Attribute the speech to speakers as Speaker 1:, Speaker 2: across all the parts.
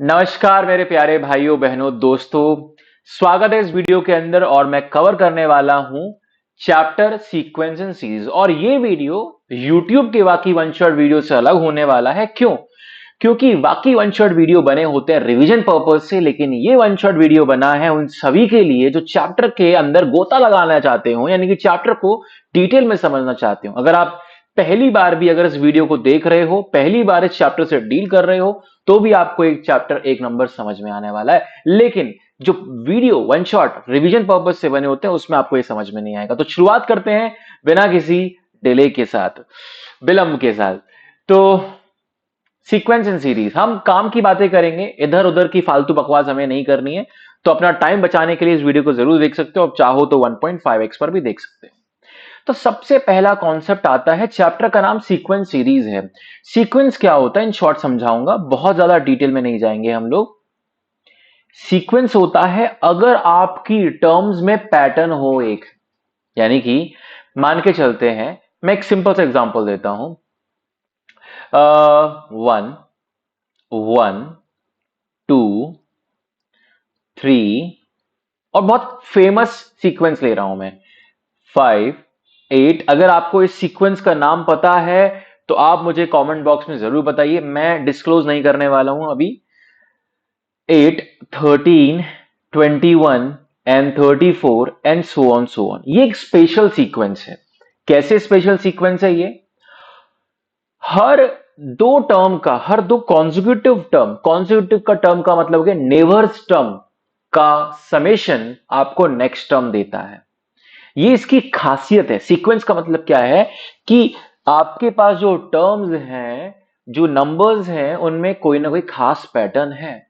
Speaker 1: नमस्कार मेरे प्यारे भाइयों बहनों दोस्तों। स्वागत है इस वीडियो के अंदर और मैं कवर करने वाला हूं चैप्टर सीक्वेंस एंड सीरीज। और ये वीडियो YouTube के बाकी वन शॉट वीडियो से अलग होने वाला है। क्यों? क्योंकि बाकी वन शॉट वीडियो बने होते हैं रिवीजन पर्पज से, लेकिन ये वन शॉट वीडियो बना है उन सभी के लिए जो चैप्टर के अंदर गोता लगाना चाहते हो, यानी कि चैप्टर को डिटेल में समझना चाहते हो। अगर आप पहली बार भी अगर इस वीडियो को देख रहे हो, पहली बार इस चैप्टर से डील कर रहे हो, तो भी आपको एक चैप्टर एक नंबर समझ में आने वाला है। लेकिन जो video one shot revision purpose से बने होते हैं उसमें आपको ये समझ में नहीं आएगा। तो शुरुआत करते हैं बिना किसी डिले के साथ, विलंब के साथ। तो सीक्वेंस एंड सीरीज, हम काम की बातें करेंगे, इधर उधर की फालतू बकवास हमें नहीं करनी है। तो अपना टाइम बचाने के लिए इस वीडियो को जरूर देख सकते हो, आप चाहो तो 1.5x पर भी देख सकते हो। तो सबसे पहला कॉन्सेप्ट आता है, चैप्टर का नाम सीक्वेंस सीरीज है। सीक्वेंस क्या होता है इन शॉर्ट समझाऊंगा, बहुत ज्यादा डिटेल में नहीं जाएंगे हम लोग। सीक्वेंस होता है अगर आपकी टर्म्स में पैटर्न हो एक, यानी कि मान के चलते हैं, मैं एक सिंपल सा एग्जांपल देता हूं। 1 1 2 3 और बहुत फेमस सीक्वेंस ले रहा हूं मैं 5 8। अगर आपको इस सीक्वेंस का नाम पता है तो आप मुझे कमेंट बॉक्स में जरूर बताइए, मैं डिस्क्लोज नहीं करने वाला हूं अभी। 8 13 21 and 34 and so on so on. ये एक स्पेशल सीक्वेंस है। कैसे स्पेशल सीक्वेंस है ये? हर दो टर्म का, हर दो कॉन्जिक्यूटिव टर्म, कॉन्जिक्यूटिव का टर्म का मतलब है नेबर्स टर्म का समेशन आपको नेक्स्ट टर्म देता है। ये इसकी खासियत है। सीक्वेंस का मतलब क्या है कि आपके पास जो टर्म्स हैं, जो नंबर्स हैं, उनमें कोई ना कोई खास पैटर्न है।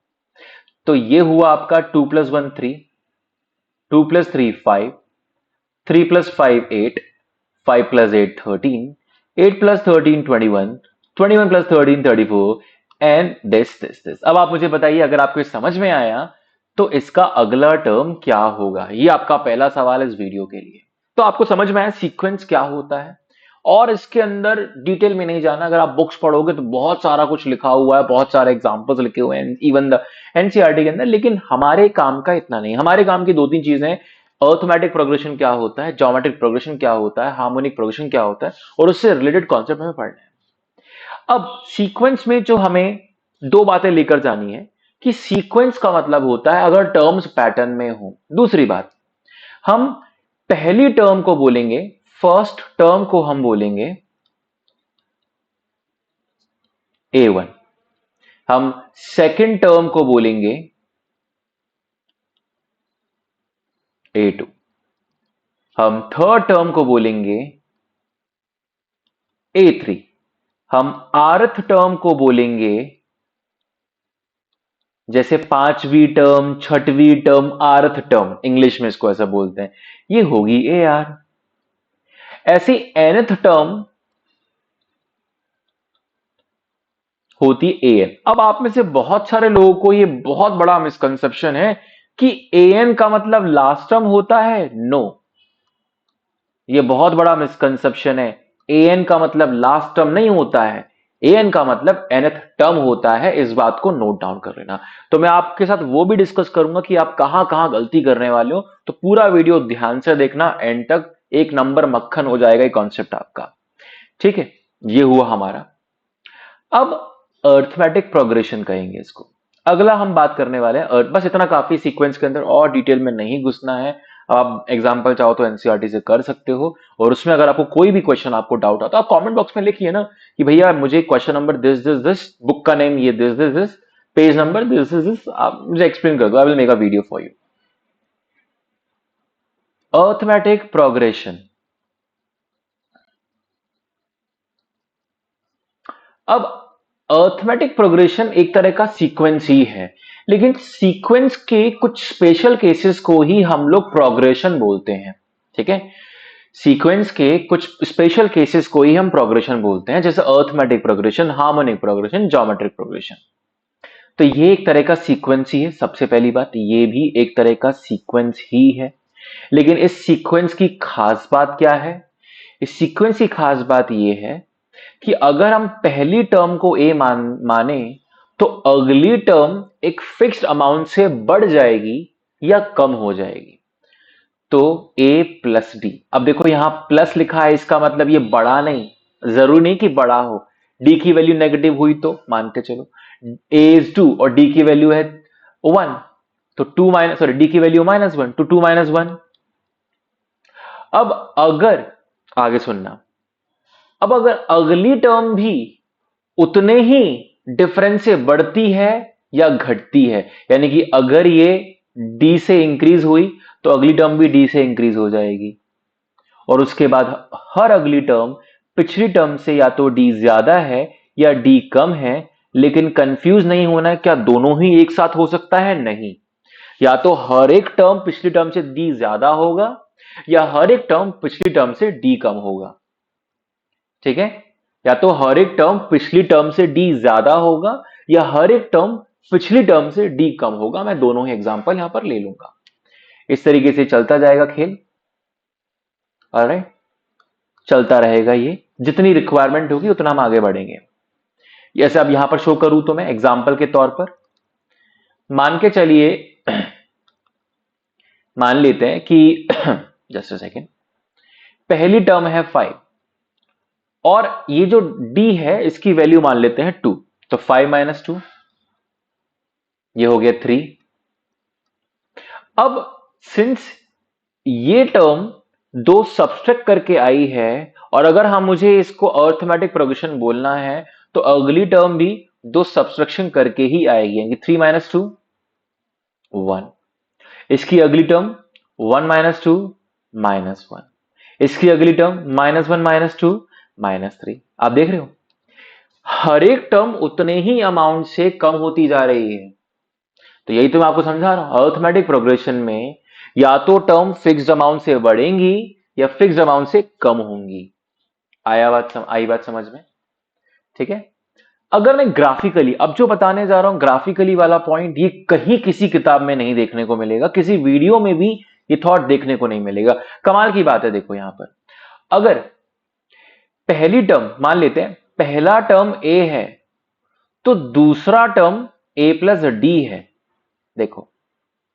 Speaker 1: तो ये हुआ आपका 2 + 1 3, 2 + 3 5, 3 + 5 8, 5 + 8 13, 8 + 13 21, 21 + 13 34 एंड दिस। अब आप मुझे बताइए, अगर आपको समझ में आया तो इसका अगला टर्म क्या होगा? ये आपका पहला सवाल है इस वीडियो के लिए। तो आपको समझ में आया सीक्वेंस क्या होता है, और इसके अंदर डिटेल में नहीं जाना। अगर आप बुक्स पढ़ोगे तो बहुत सारा कुछ लिखा हुआ है, बहुत सारे एग्जांपल्स लिखे हुए हैं इवन द एनसीईआरटी के अंदर, लेकिन हमारे काम का इतना नहीं। हमारे काम की दो तीन चीजें, अर्थमेटिक प्रोग्रेशन क्या होता है, ज्योमेट्रिक प्रोग्रेशन क्या होता है, हार्मोनिक प्रोग्रेशन क्या होता है, और उससे रिलेटेड कॉन्सेप्ट हमें पढ़ना है। अब सीक्वेंस में जो हमें दो बातें लेकर जानी है कि सीक्वेंस का मतलब होता है अगर टर्म्स पैटर्न में हो। दूसरी बात, हम पहली टर्म को बोलेंगे, फर्स्ट टर्म को हम बोलेंगे A1, हम सेकंड टर्म को बोलेंगे A2, हम थर्ड टर्म को बोलेंगे A3, हम आरथ टर्म को बोलेंगे, जैसे पांचवी टर्म, छठवीं टर्म, आरथ टर्म, इंग्लिश में इसको ऐसा बोलते हैं, ये होगी AR। ऐसी nth टर्म होती AN। अब आप में से बहुत सारे लोगों को ये बहुत बड़ा मिसकंसेप्शन है कि AN का मतलब लास्ट टर्म होता है। नो, ये बहुत बड़ा मिसकंसेप्शन है। AN का मतलब लास्ट टर्म नहीं होता है, AN का मतलब nth टर्म होता है। इस बात को नोट डाउन कर लेना। तो मैं आपके साथ वो भी डिस्कस करूंगा कि आप कहां कहां गलती करने वाले हो, तो पूरा वीडियो ध्यान से देखना, एंड तक एक नंबर मक्खन हो जाएगा ये कॉन्सेप्ट आपका। ठीक है, ये हुआ हमारा। अब अर्थमेटिक प्रोग्रेशन कहेंगे इसको। अगला हम बात करने वाले हैं बस इतना काफी सीक्वेंस के अंदर, और डिटेल में नहीं घुसना है। आप एग्जांपल चाहो तो एनसीईआरटी से कर सकते हो, और उसमें अगर आपको कोई भी क्वेश्चन, आपको डाउट आता है, आप कमेंट बॉक्स में लिखिए ना कि भैया मुझे question number this this this, book का नेम ये this this this, page number this this this, आप मुझे एक्सप्लेन कर दो, I will make a video for you. Arithmetic progression. अब अर्थमेटिक प्रोग्रेशन एक तरह का सीक्वेंस ही है, लेकिन सीक्वेंस के कुछ स्पेशल केसेस को ही हम लोग प्रोग्रेशन बोलते हैं। ठीक है, सीक्वेंस के कुछ स्पेशल केसेस को ही हम प्रोग्रेशन बोलते हैं, जैसे arithmetic progression, harmonic progression, geometric progression. तो ये एक तरह का सीक्वेंस ही है। सबसे पहली बात, ये भी एक तरह का सीक्वेंस ही है, लेकिन इस सीक्वेंस की खास बात क्या है? इस सीक्वेंस की खास बात यह है कि अगर हम पहली टर्म को माने तो अगली टर्म एक फिक्स्ड अमाउंट से बढ़ जाएगी या कम हो जाएगी। तो a प्लस डी, अब देखो यहां प्लस लिखा है, इसका मतलब ये बड़ा नहीं, जरूरी नहीं कि बड़ा हो। d की वैल्यू नेगेटिव हुई तो मान के चलो a इज 2 और d की वैल्यू है 1, तो 2 माइनस, सॉरी, d की वैल्यू -1, तो 2 - 1। अब अगर, आगे सुनना, अब अगर अगली टर्म भी उतने ही डिफरेंस से बढ़ती है या घटती है, यानी कि अगर ये डी से इंक्रीज हुई तो अगली टर्म भी डी से इंक्रीज हो जाएगी, और उसके बाद हर अगली टर्म पिछली टर्म से या तो डी ज्यादा है या डी कम है। लेकिन कंफ्यूज नहीं होना, क्या दोनों ही एक साथ हो सकता है? नहीं, या तो हर एक टर्म पिछली टर्म से डी ज्यादा होगा या हर एक टर्म पिछली टर्म से डी कम होगा। ठीक है, या तो हर एक टर्म पिछली टर्म से डी ज्यादा होगा या हर एक टर्म पिछली टर्म से डी कम होगा। मैं दोनों ही एग्जांपल यहां पर ले लूंगा। इस तरीके से चलता जाएगा खेल। ऑलराइट, चलता रहेगा, ये जितनी रिक्वायरमेंट होगी उतना हम आगे बढ़ेंगे। जैसे अब यहां पर शो करूं तो मैं एग्जांपल के तौर पर मान के चलिए, मान लेते हैं कि जस्ट अ सेकेंड, पहली टर्म है 5 और ये जो d है इसकी वैल्यू मान लेते हैं 2, तो 5 - 2 ये हो गया 3। अब सिंस ये टर्म दो सब्सट्रैक्ट करके आई है, और अगर हम मुझे इसको अर्थमेटिक प्रोग्रेशन बोलना है तो अगली टर्म भी दो सब्सट्रैक्शन करके ही आएगी, यानी 3 - 2 1। इसकी अगली टर्म 1 - 2 -1, इसकी अगली टर्म -1 - 2 -3। आप देख रहे हो, हर एक टर्म उतने ही अमाउंट से कम होती जा रही है। तो यही तो मैं आपको समझा रहा हूं, अर्थमेटिक प्रोग्रेशन में या तो टर्म फिक्स्ड अमाउंट से बढ़ेंगी या फिक्स्ड अमाउंट से कम होंगी। आई बात समझ में? ठीक है, अगर मैं ग्राफिकली, अब जो बताने जा रहा हूं ग्राफिकली वाला पॉइंट, ये कहीं किसी किताब में नहीं देखने को मिलेगा, किसी वीडियो में भी ये थॉट देखने को नहीं मिलेगा। कमाल की बात है, देखो यहां पर अगर पहली टर्म मान लेते हैं, पहला टर्म a है तो दूसरा टर्म a प्लस डी है। देखो,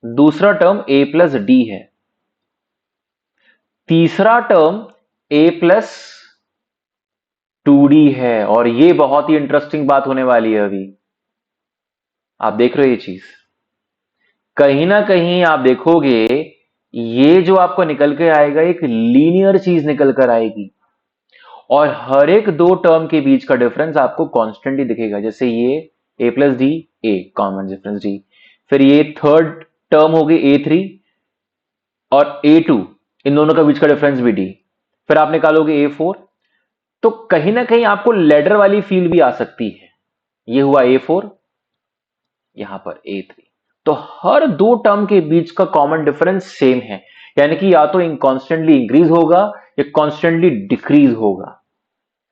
Speaker 1: दूसरा टर्म a प्लस डी है, तीसरा टर्म a प्लस 2d है। और ये बहुत ही इंटरेस्टिंग बात होने वाली है अभी, आप देख रहे हो ये चीज, कहीं ना कहीं आप देखोगे ये जो आपको निकल के आएगा एक लीनियर चीज निकल कर आएगी, और हर एक दो टर्म के बीच का डिफरेंस आपको कांस्टेंट ही दिखेगा। जैसे ये a plus D, A common difference D, फिर ये थर्ड टर्म हो गई a3 और a2, इन दोनों का बीच का डिफरेंस भी d, फिर आप निकालोगे a4। तो कहीं ना कहीं आपको लेडर वाली फील भी आ सकती है। ये हुआ a4, यहां पर a3, तो हर दो टर्म के बीच का कॉमन डिफरेंस सेम है, यानी कि या तो कॉन्स्टेंटली इंक्रीज होगा या कॉन्स्टेंटली डिक्रीज होगा।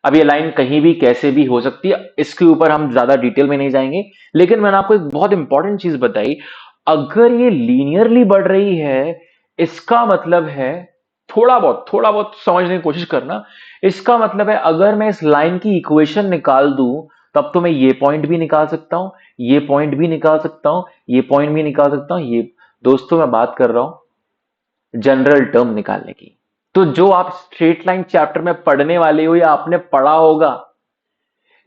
Speaker 1: अब ये लाइन कहीं भी कैसे भी हो सकती है, इसके ऊपर हम ज्यादा डिटेल में नहीं जाएंगे, लेकिन मैंने आपको एक बहुत इंपॉर्टेंट चीज बताई, अगर ये लीनियरली बढ़ रही है इसका मतलब है, थोड़ा बहुत समझने की कोशिश करना, इसका मतलब है अगर मैं इस लाइन की इक्वेशन निकाल दूं तब तो मैं ये पॉइंट भी निकाल सकता हूं, ये पॉइंट भी निकाल सकता हूं, ये पॉइंट भी निकाल सकता हूं। ये दोस्तों मैं बात कर रहा हूं जनरल टर्म निकालने की। तो जो आप स्ट्रेट लाइन चैप्टर में पढ़ने वाले हो या आपने पढ़ा होगा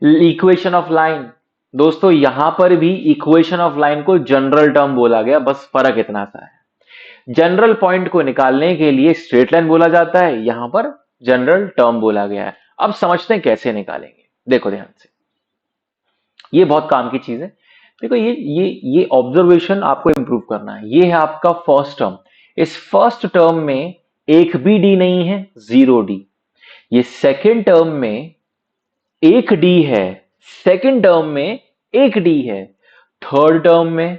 Speaker 1: इक्वेशन ऑफ लाइन, दोस्तों यहां पर भी इक्वेशन ऑफ लाइन को जनरल टर्म बोला गया, बस फर्क इतना सा है। जनरल पॉइंट को निकालने के लिए स्ट्रेट लाइन बोला जाता है, यहां पर जनरल टर्म बोला गया है। अब समझते हैं कैसे निकालेंगे, देखो ध्यान से, ये बहुत काम की चीज है। देखो ये ऑब्जर्वेशन आपको इंप्रूव करना है। ये है आपका फर्स्ट टर्म, इस फर्स्ट टर्म में एक भी डी नहीं है, 0d। ये सेकेंड टर्म में एक डी है, सेकेंड टर्म में एक डी है, थर्ड टर्म में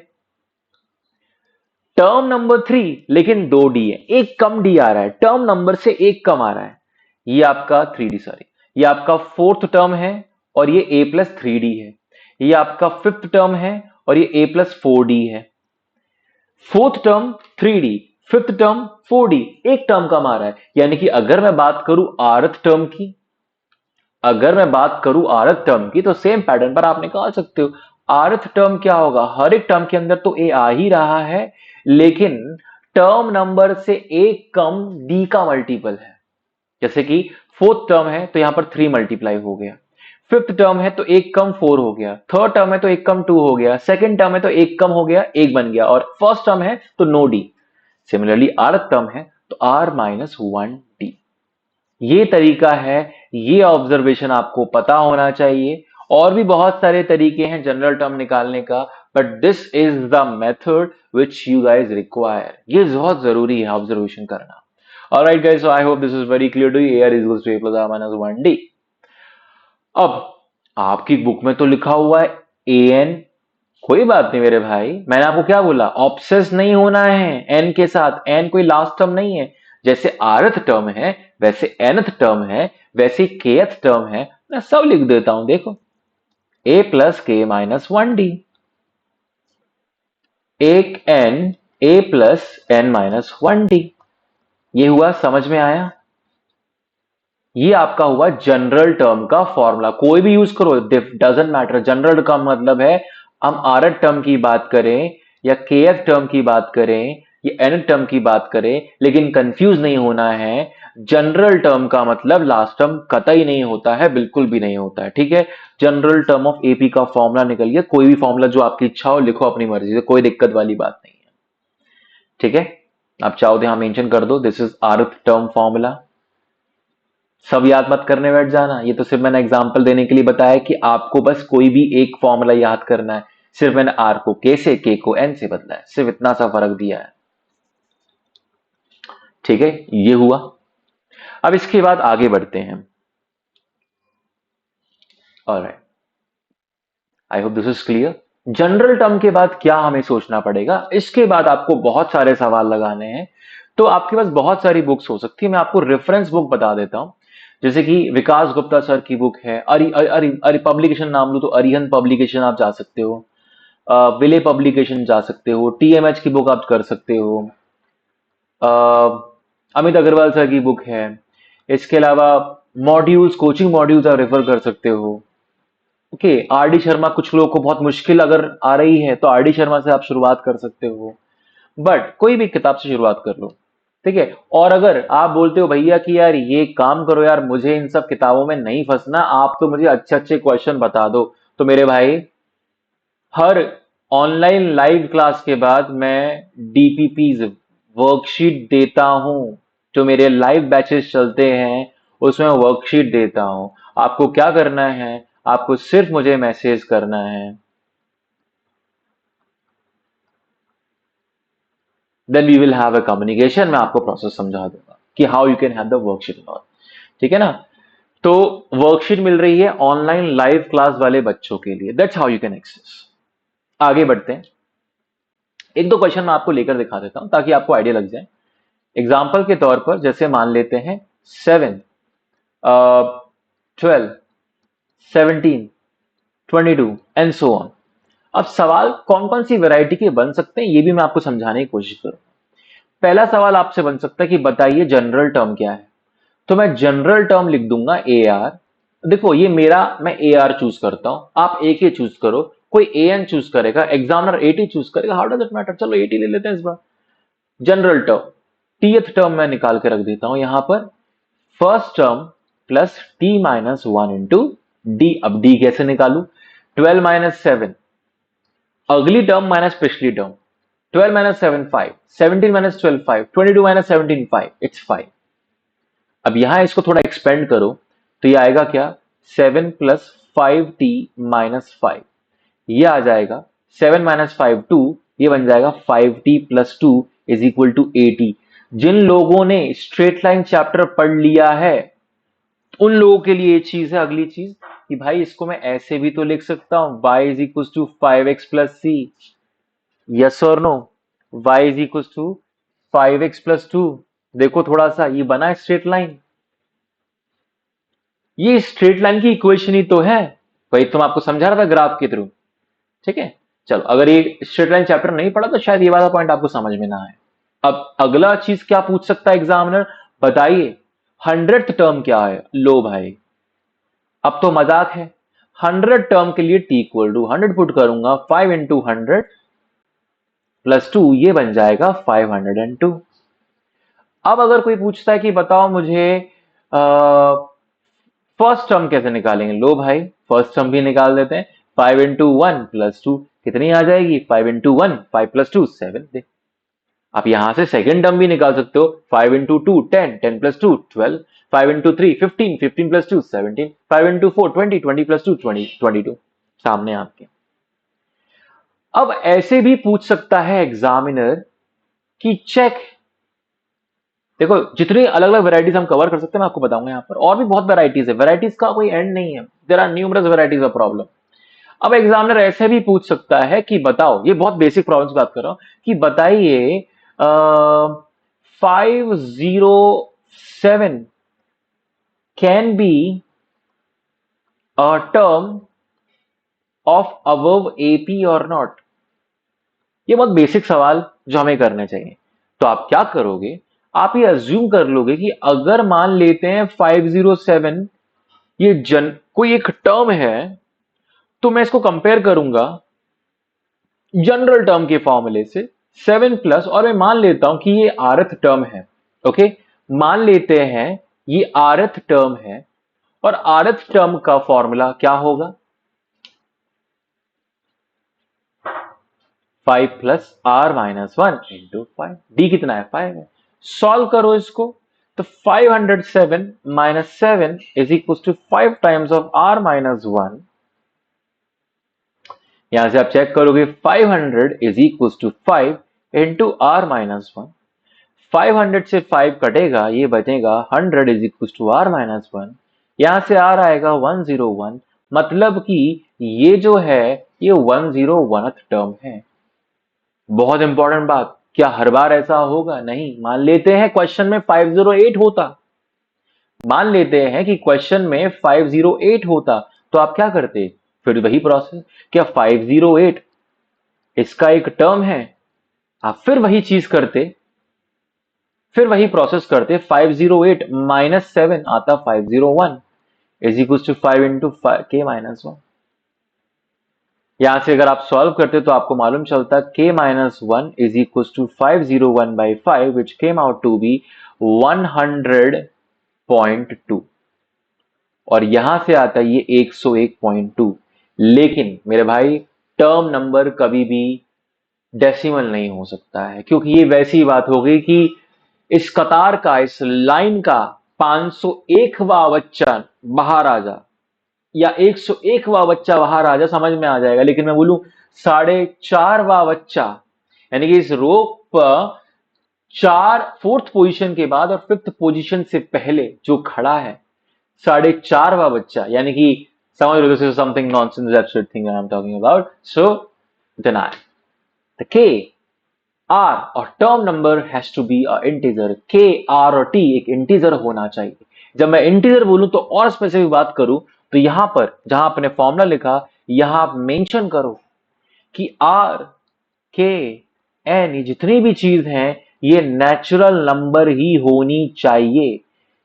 Speaker 1: टर्म नंबर 3 लेकिन 2d है, एक कम डी आ रहा है, टर्म नंबर से एक कम आ रहा है। ये आपका 3d, सॉरी, ये आपका फोर्थ टर्म है और ये a प्लस 3d है। ये आपका फिफ्थ टर्म है और ये a प्लस 4d है। Fourth term 3d, fifth term 4d, एक टर्म कम आ रहा है। यानी कि अगर मैं बात करूं आरथ टर्म की, अगर मैं बात करूं आरथ टर्म की, तो सेम पैटर्न पर आप निकाल सकते हो। rth टर्म क्या होगा, हर एक टर्म के अंदर तो a आ ही रहा है, लेकिन टर्म नंबर से एक कम d का मल्टीपल है। जैसे कि फोर्थ टर्म है तो यहां पर 3 मल्टीप्लाई हो गया, फिफ्थ टर्म है तो एक कम 4 हो गया, थर्ड टर्म है तो एक कम 2 हो गया, सेकंड टर्म है तो एक कम हो गया, एक बन गया, और फर्स्ट टर्म है तो no d. Similarly rth term है तो r माइनस 1d। ये तरीका है, ये ऑब्जर्वेशन आपको पता होना चाहिए। और भी बहुत सारे तरीके हैं जनरल टर्म निकालने का, but this is the method which you guys require. ये बहुत जरूरी है ऑब्जर्वेशन करना। Alright guys, so I hope this is very clear to you. AR is equals to a plus r minus 1d। अब आपकी book में तो लिखा हुआ है an, कोई बात नहीं मेरे भाई, मैंने आपको क्या बोला, ऑब्सेस नहीं होना है n के साथ। n कोई लास्ट टर्म नहीं है। जैसे rth टर्म है वैसे nth टर्म है, वैसे kth टर्म है, मैं सब लिख देता हूं। देखो a plus k minus 1d, एक n a plus n minus 1d। ये हुआ, समझ में आया? ये आपका हुआ जनरल टर्म का फॉर्मूला। कोई भी यूज करो, डजंट मैटर। जनरल का मतलब है हम rth टर्म की बात करें या kth टर्म की बात करें या nth टर्म की बात करें, लेकिन कंफ्यूज नहीं होना है। जनरल टर्म का मतलब लास्ट टर्म कतई नहीं होता है, बिल्कुल भी नहीं होता है, ठीक है। जनरल टर्म ऑफ एपी का फॉर्मूला निकल गया। कोई भी फॉर्मूला जो आपकी इच्छा हो लिखो अपनी मर्जी से, कोई दिक्कत वाली बात नहीं है, ठीक है। आप चाहो तो यहां मेंशन कर दो, this is rth term formula. सब याद मत करने बैठ जाना, ये तो सिर्फ मैंने एग्जांपल देने के लिए बताया कि आपको बस कोई भी एक फॉर्मूला याद करना है। सिर्फ मैंने आर को के से, के को एन से बदला है, सिर्फ इतना सा फर्क दिया है, ठीक है। ये हुआ। अब इसके बाद आगे बढ़ते हैं। Alright, I hope this is clear. General term के बाद क्या हमें सोचना पड़ेगा, इसके बाद आपको बहुत सारे सवाल लगाने हैं। तो आपके पास बहुत सारी बुक्स हो सकती है, मैं आपको रेफरेंस बुक बता देता हूं। जैसे कि विकास गुप्ता सर की बुक है, अरि पब्लिकेशन नाम लो तो अरिहंत पब्लिकेशन आप जा सकते हो, विले पब्लिकेशन जा सकते हो, TMH की बुक आप कर सकते हो, अ, अमित अग्रवाल सर की बुक है। इसके अलावा मॉड्यूल्स, कोचिंग मॉड्यूल्स आप रेफर कर सकते हो। ओके, RD शर्मा, कुछ लोगों को बहुत मुश्किल अगर आ रही है तो RD शर्मा से आप शुरुआत कर सकते हो, बट कोई भी किताब से शुरुआत कर लो, ठीक है। और अगर आप बोलते हो भैया कि यार ये काम करो यार, मुझे इन सब किताबों में नहीं फंसना, आप तो मुझे अच्छे अच्छे क्वेश्चन बता दो, तो मेरे भाई हर ऑनलाइन लाइव क्लास के बाद मैं DPPs वर्कशीट देता हूं। जो मेरे लाइव बैचेस चलते हैं उसमें वर्कशीट देता हूं। आपको क्या करना है, आपको सिर्फ मुझे मैसेज करना है, then we will have a communication. मैं आपको प्रोसेस समझा दूंगा कि how you can have the worksheet और, ठीक है ना। तो वर्कशीट मिल रही है ऑनलाइन लाइव क्लास वाले बच्चों के लिए, that's how you can access. आगे बढ़ते हैं। एक दो क्वेश्चन मैं आपको लेकर दिखा देता हूं ताकि आपको आइडिया लग जाए। एग्जाम्पल के तौर पर जैसे मान लेते हैं 7, 12, 17, 22 एंड सो ऑन। अब सवाल कौन कौन सी वैरायटी के बन सकते हैं ये भी मैं आपको समझाने की कोशिश करूं। पहला सवाल आपसे बन सकता है कि बताइए जनरल टर्म क्या है। तो मैं जनरल टर्म लिख दूंगा AR। देखो ये मेरा, मैं AR चूज करता हूं, आप AK चूज करो, कोई AN चूज करेगा, एग्जामिनर AT चूज करेगा, हाउ डज इट मैटर। चलो AT ले लेते हैं इस बार। जनरल टर्म, टीएथ टर्म मैं निकाल के रख देता हूं यहां पर, first term plus T minus 1 into D। अब D कैसे निकालू, 12 माइनस 7, अगली टर्म माइनस पिछली term, 12 minus 7 5, 17 minus 12 5, 22 minus 17 5, it's 5। अब यहां इसको थोड़ा एक्सपेंड करो तो ये आएगा क्या, 7 प्लस 5T माइनस 5, ये आ जाएगा 7 माइनस 5 2, ये बन जाएगा 5T plus 2 is equal to 80। जिन लोगों ने स्ट्रेट लाइन चैप्टर पढ़ लिया है उन लोगों के लिए ये चीज है, अगली चीज कि भाई इसको मैं ऐसे भी तो लिख सकता हूं, y is equal to 5x plus C, yes और no, y is equal to 5x plus 2। देखो थोड़ा सा ये बना स्ट्रेट लाइन, ये स्ट्रेट लाइन की इक्वेशन ही तो है, वही तो मैं आपको समझा रहा था ग्राफ के थ्रू, ठीक है। चलो अगर ये स्ट्रेट लाइन चैप्टर नहीं पढ़ा तो शायद ये वाला पॉइंट आपको समझ में ना आए। अब अगला चीज क्या पूछ सकता है एग्जामिनर, बताइए 100th टर्म क्या है। लो भाई अब तो मजाक है, 100 टर्म के लिए t इक्वल टू 100 पुट करूंगा, 5 इंटू 100 प्लस 2, ये बन जाएगा 502। अब अगर कोई पूछता है कि बताओ मुझे फर्स्ट टर्म कैसे निकालेंगे, लो भाई फर्स्ट टर्म भी निकाल देते हैं। 5 इंटू 1 प्लस 2 कितनी आ जाएगी, 5 इंटू 1 5 प्लस 2 7। आप यहां से सेकेंड टर्म भी निकाल सकते हो, 5 into 2 10 10 plus 2 12, 5 into 3 15 15 plus 2 17, 5 into 4 20 20 plus 2 20 22 सामने आपके। अब ऐसे भी पूछ सकता है एग्जामिनर कि चेक, देखो जितनी अलग अलग वैरायटीज हम कवर कर सकते हैं मैं आपको बताऊंगा यहाँ पर, और भी बहुत वैरायटीज है, वैरायटीज का कोई एंड नहीं है, there are numerous varieties of problem. अब एग्जामिनर ऐसे भी पूछ सकता है कि बताओ, ये बहुत बेसिक प्रॉब्लम की बात कर रहा हूं, कि बताइए 507 can be a term of above AP और नॉट। ये बहुत बेसिक सवाल जो हमें करने चाहिए। तो आप क्या करोगे, आप ये अज्यूम कर लोगे कि अगर मान लेते हैं 507 ये कोई एक टर्म है, तो मैं इसको कंपेयर करूंगा जनरल टर्म के फॉर्मूले से 7 प्लस, और मैं मान लेता हूं कि ये आरथ टर्म है। ओके, मान लेते हैं ये आरथ टर्म है, और आरथ टर्म का फॉर्मूला क्या होगा, 5 plus r minus 1 into 5, d कितना है 5 है। सॉल्व करो इसको, तो 507 minus 7 is equal to 5 times of r minus 1। यहां से आप चेक करोगे 500 is equal to 5 into r minus 1। 500 से 5 कटेगा, ये बचेगा 100 is equal to r minus 1। यहां से आर आएगा 101, मतलब कि ये जो है ये 101th टर्म है। बहुत इंपॉर्टेंट बात, क्या हर बार ऐसा होगा, नहीं। मान लेते हैं क्वेश्चन में 508 होता, मान लेते हैं कि क्वेश्चन में 508 होता, तो आप क्या करते, फिर वही प्रोसेस, क्या 508 इसका एक टर्म है, आप फिर वही चीज करते, फिर वही प्रोसेस करते, 508 माइनस 7 आता 501 इज इक्वल टू 5 इंटू के माइनस 1। यहां से अगर आप सॉल्व करते तो आपको मालूम चलता k minus 1 is equal to 501 by 5 which came out to be 100.2, और यहां से आता है ये 101.2। लेकिन मेरे भाई टर्म नंबर कभी भी डेसिमल नहीं हो सकता है, क्योंकि ये वैसी बात हो गई कि इस कतार का, इस लाइन का 501वां बच्चा बाहर आ जा, या 101वां बच्चा बाहर आ जा, समझ में आ जाएगा। लेकिन मैं बोलूं 4.5वां बच्चा, यानी कि इस रो पर फोर्थ पोजीशन के बाद और फिफ्थ पोजीशन से पहले जो खड़ा है 4.5वां बच्चा, यानी कि समझ लो this is something nonsense absurd thing I am talking about. So then the K R और term number has to be a integer. K R और टी एक इंटीजर होना चाहिए। जब मैं इंटीजर बोलूं तो और स्पेसिफिक बात करूं, तो यहां पर जहां आपने फॉर्मूला लिखा, यहां आप मेंशन करो कि आर के एन ये जितनी भी चीज हैं ये नेचुरल नंबर ही होनी चाहिए।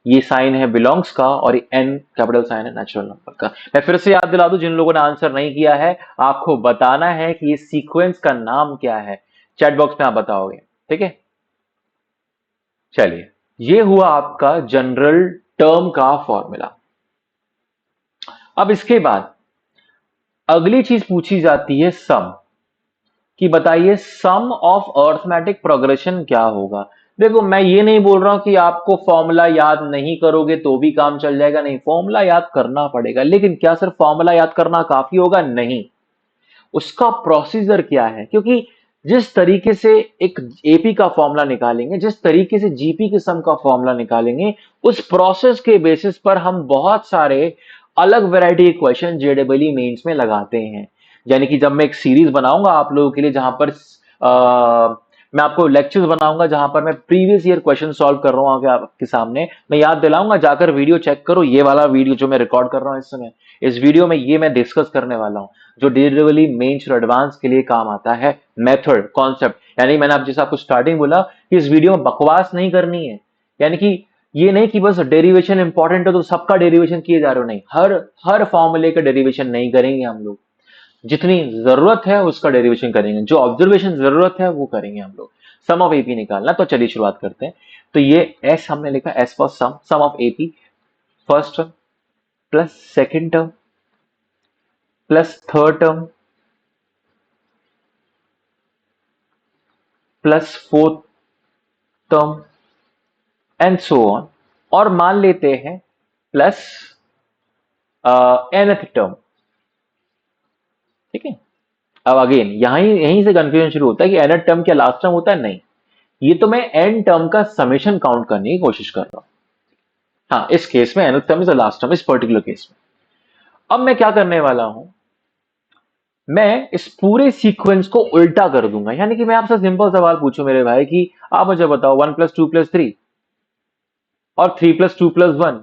Speaker 1: ये साइन है बिलोंग्स का, और एन कैपिटल साइन है नेचुरल नंबर का। मैं फिर से याद दिला दूं, जिन लोगों ने आंसर नहीं किया है, आपको बताना है कि ये सीक्वेंस का नाम क्या है, चैट बॉक्स में आप बताओगे, ठीक है। चलिए, ये हुआ आपका जनरल टर्म का फॉर्मूला। अब इसके बाद अगली चीज पूछी जाती है सम, कि बताइए सम ऑफ अर्थमेटिक प्रोग्रेशन क्या होगा। देखो मैं ये नहीं बोल रहा हूं कि आपको फॉर्मूला याद नहीं करोगे तो भी काम चल जाएगा, नहीं, फॉर्मूला याद करना पड़ेगा। लेकिन क्या सिर्फ फॉर्मूला याद करना काफी होगा, नहीं, उसका प्रोसीजर क्या है, क्योंकि जिस तरीके से एक एपी का फॉर्मूला निकालेंगे, जिस तरीके से जीपी के सम का फॉर्मूला निकालेंगे, उस प्रोसेस के बेसिस पर हम बहुत सारे अलग वैरायटी के क्वेश्चन जेडबलई मेंस में लगाते हैं। यानी कि जब मैं एक सीरीज बनाऊंगा आप लोगों के लिए, जहां पर मैं आपको लेक्चर्स बनाऊंगा जहां पर मैं प्रीवियस ईयर क्वेश्चन सॉल्व कर रहा हूं आपके सामने, मैं याद दिलाऊंगा, जाकर वीडियो चेक करो। ये वाला वीडियो जो मैं रिकॉर्ड कर रहा हूं इस समय, इस वीडियो में ये मैं डिस्कस करने वाला हूं, जो डेरिवेटिवली मेंस और एडवांस के लिए काम आता है, मेथड, कॉन्सेप्ट। यानी मैंने आप जैसे आपको स्टार्टिंग बोला कि इस वीडियो में बकवास नहीं करनी है, यानी कि ये नहीं कि बस डेरिवेशन इंपॉर्टेंट है तो सबका डेरिवेशन किए जा रहे हो, नहीं, हर हर फॉर्मूले का डेरिवेशन नहीं करेंगे हम लोग, जितनी जरूरत है उसका डेरिवेशन करेंगे, जो ऑब्जर्वेशन जरूरत है वो करेंगे हम लोग। सम ऑफ एपी निकालना, तो चलिए शुरुआत करते हैं। तो ये एस हमने लिखा, s for sum, sum of AP, first term plus second term plus third term plus fourth term and so on, और मान लेते हैं प्लस nth टर्म। ठीक है, अब अगेन यहीं से कंफ्यूजन शुरू होता है कि nth टर्म क्या लास्ट टर्म होता है, नहीं, ये तो मैं n टर्म का समेशन काउंट करने की कोशिश कर रहा हूं। हाँ, इस केस में nth term is the last term, इस पर्टिकुलर केस में। अब मैं क्या करने वाला हूं, मैं इस पूरे सीक्वेंस को उल्टा कर दूंगा, यानी कि मैं आपसे सिंपल सवाल पूछूं मेरे भाई कि आप मुझे बताओ 1+2+3 और 3+2+1,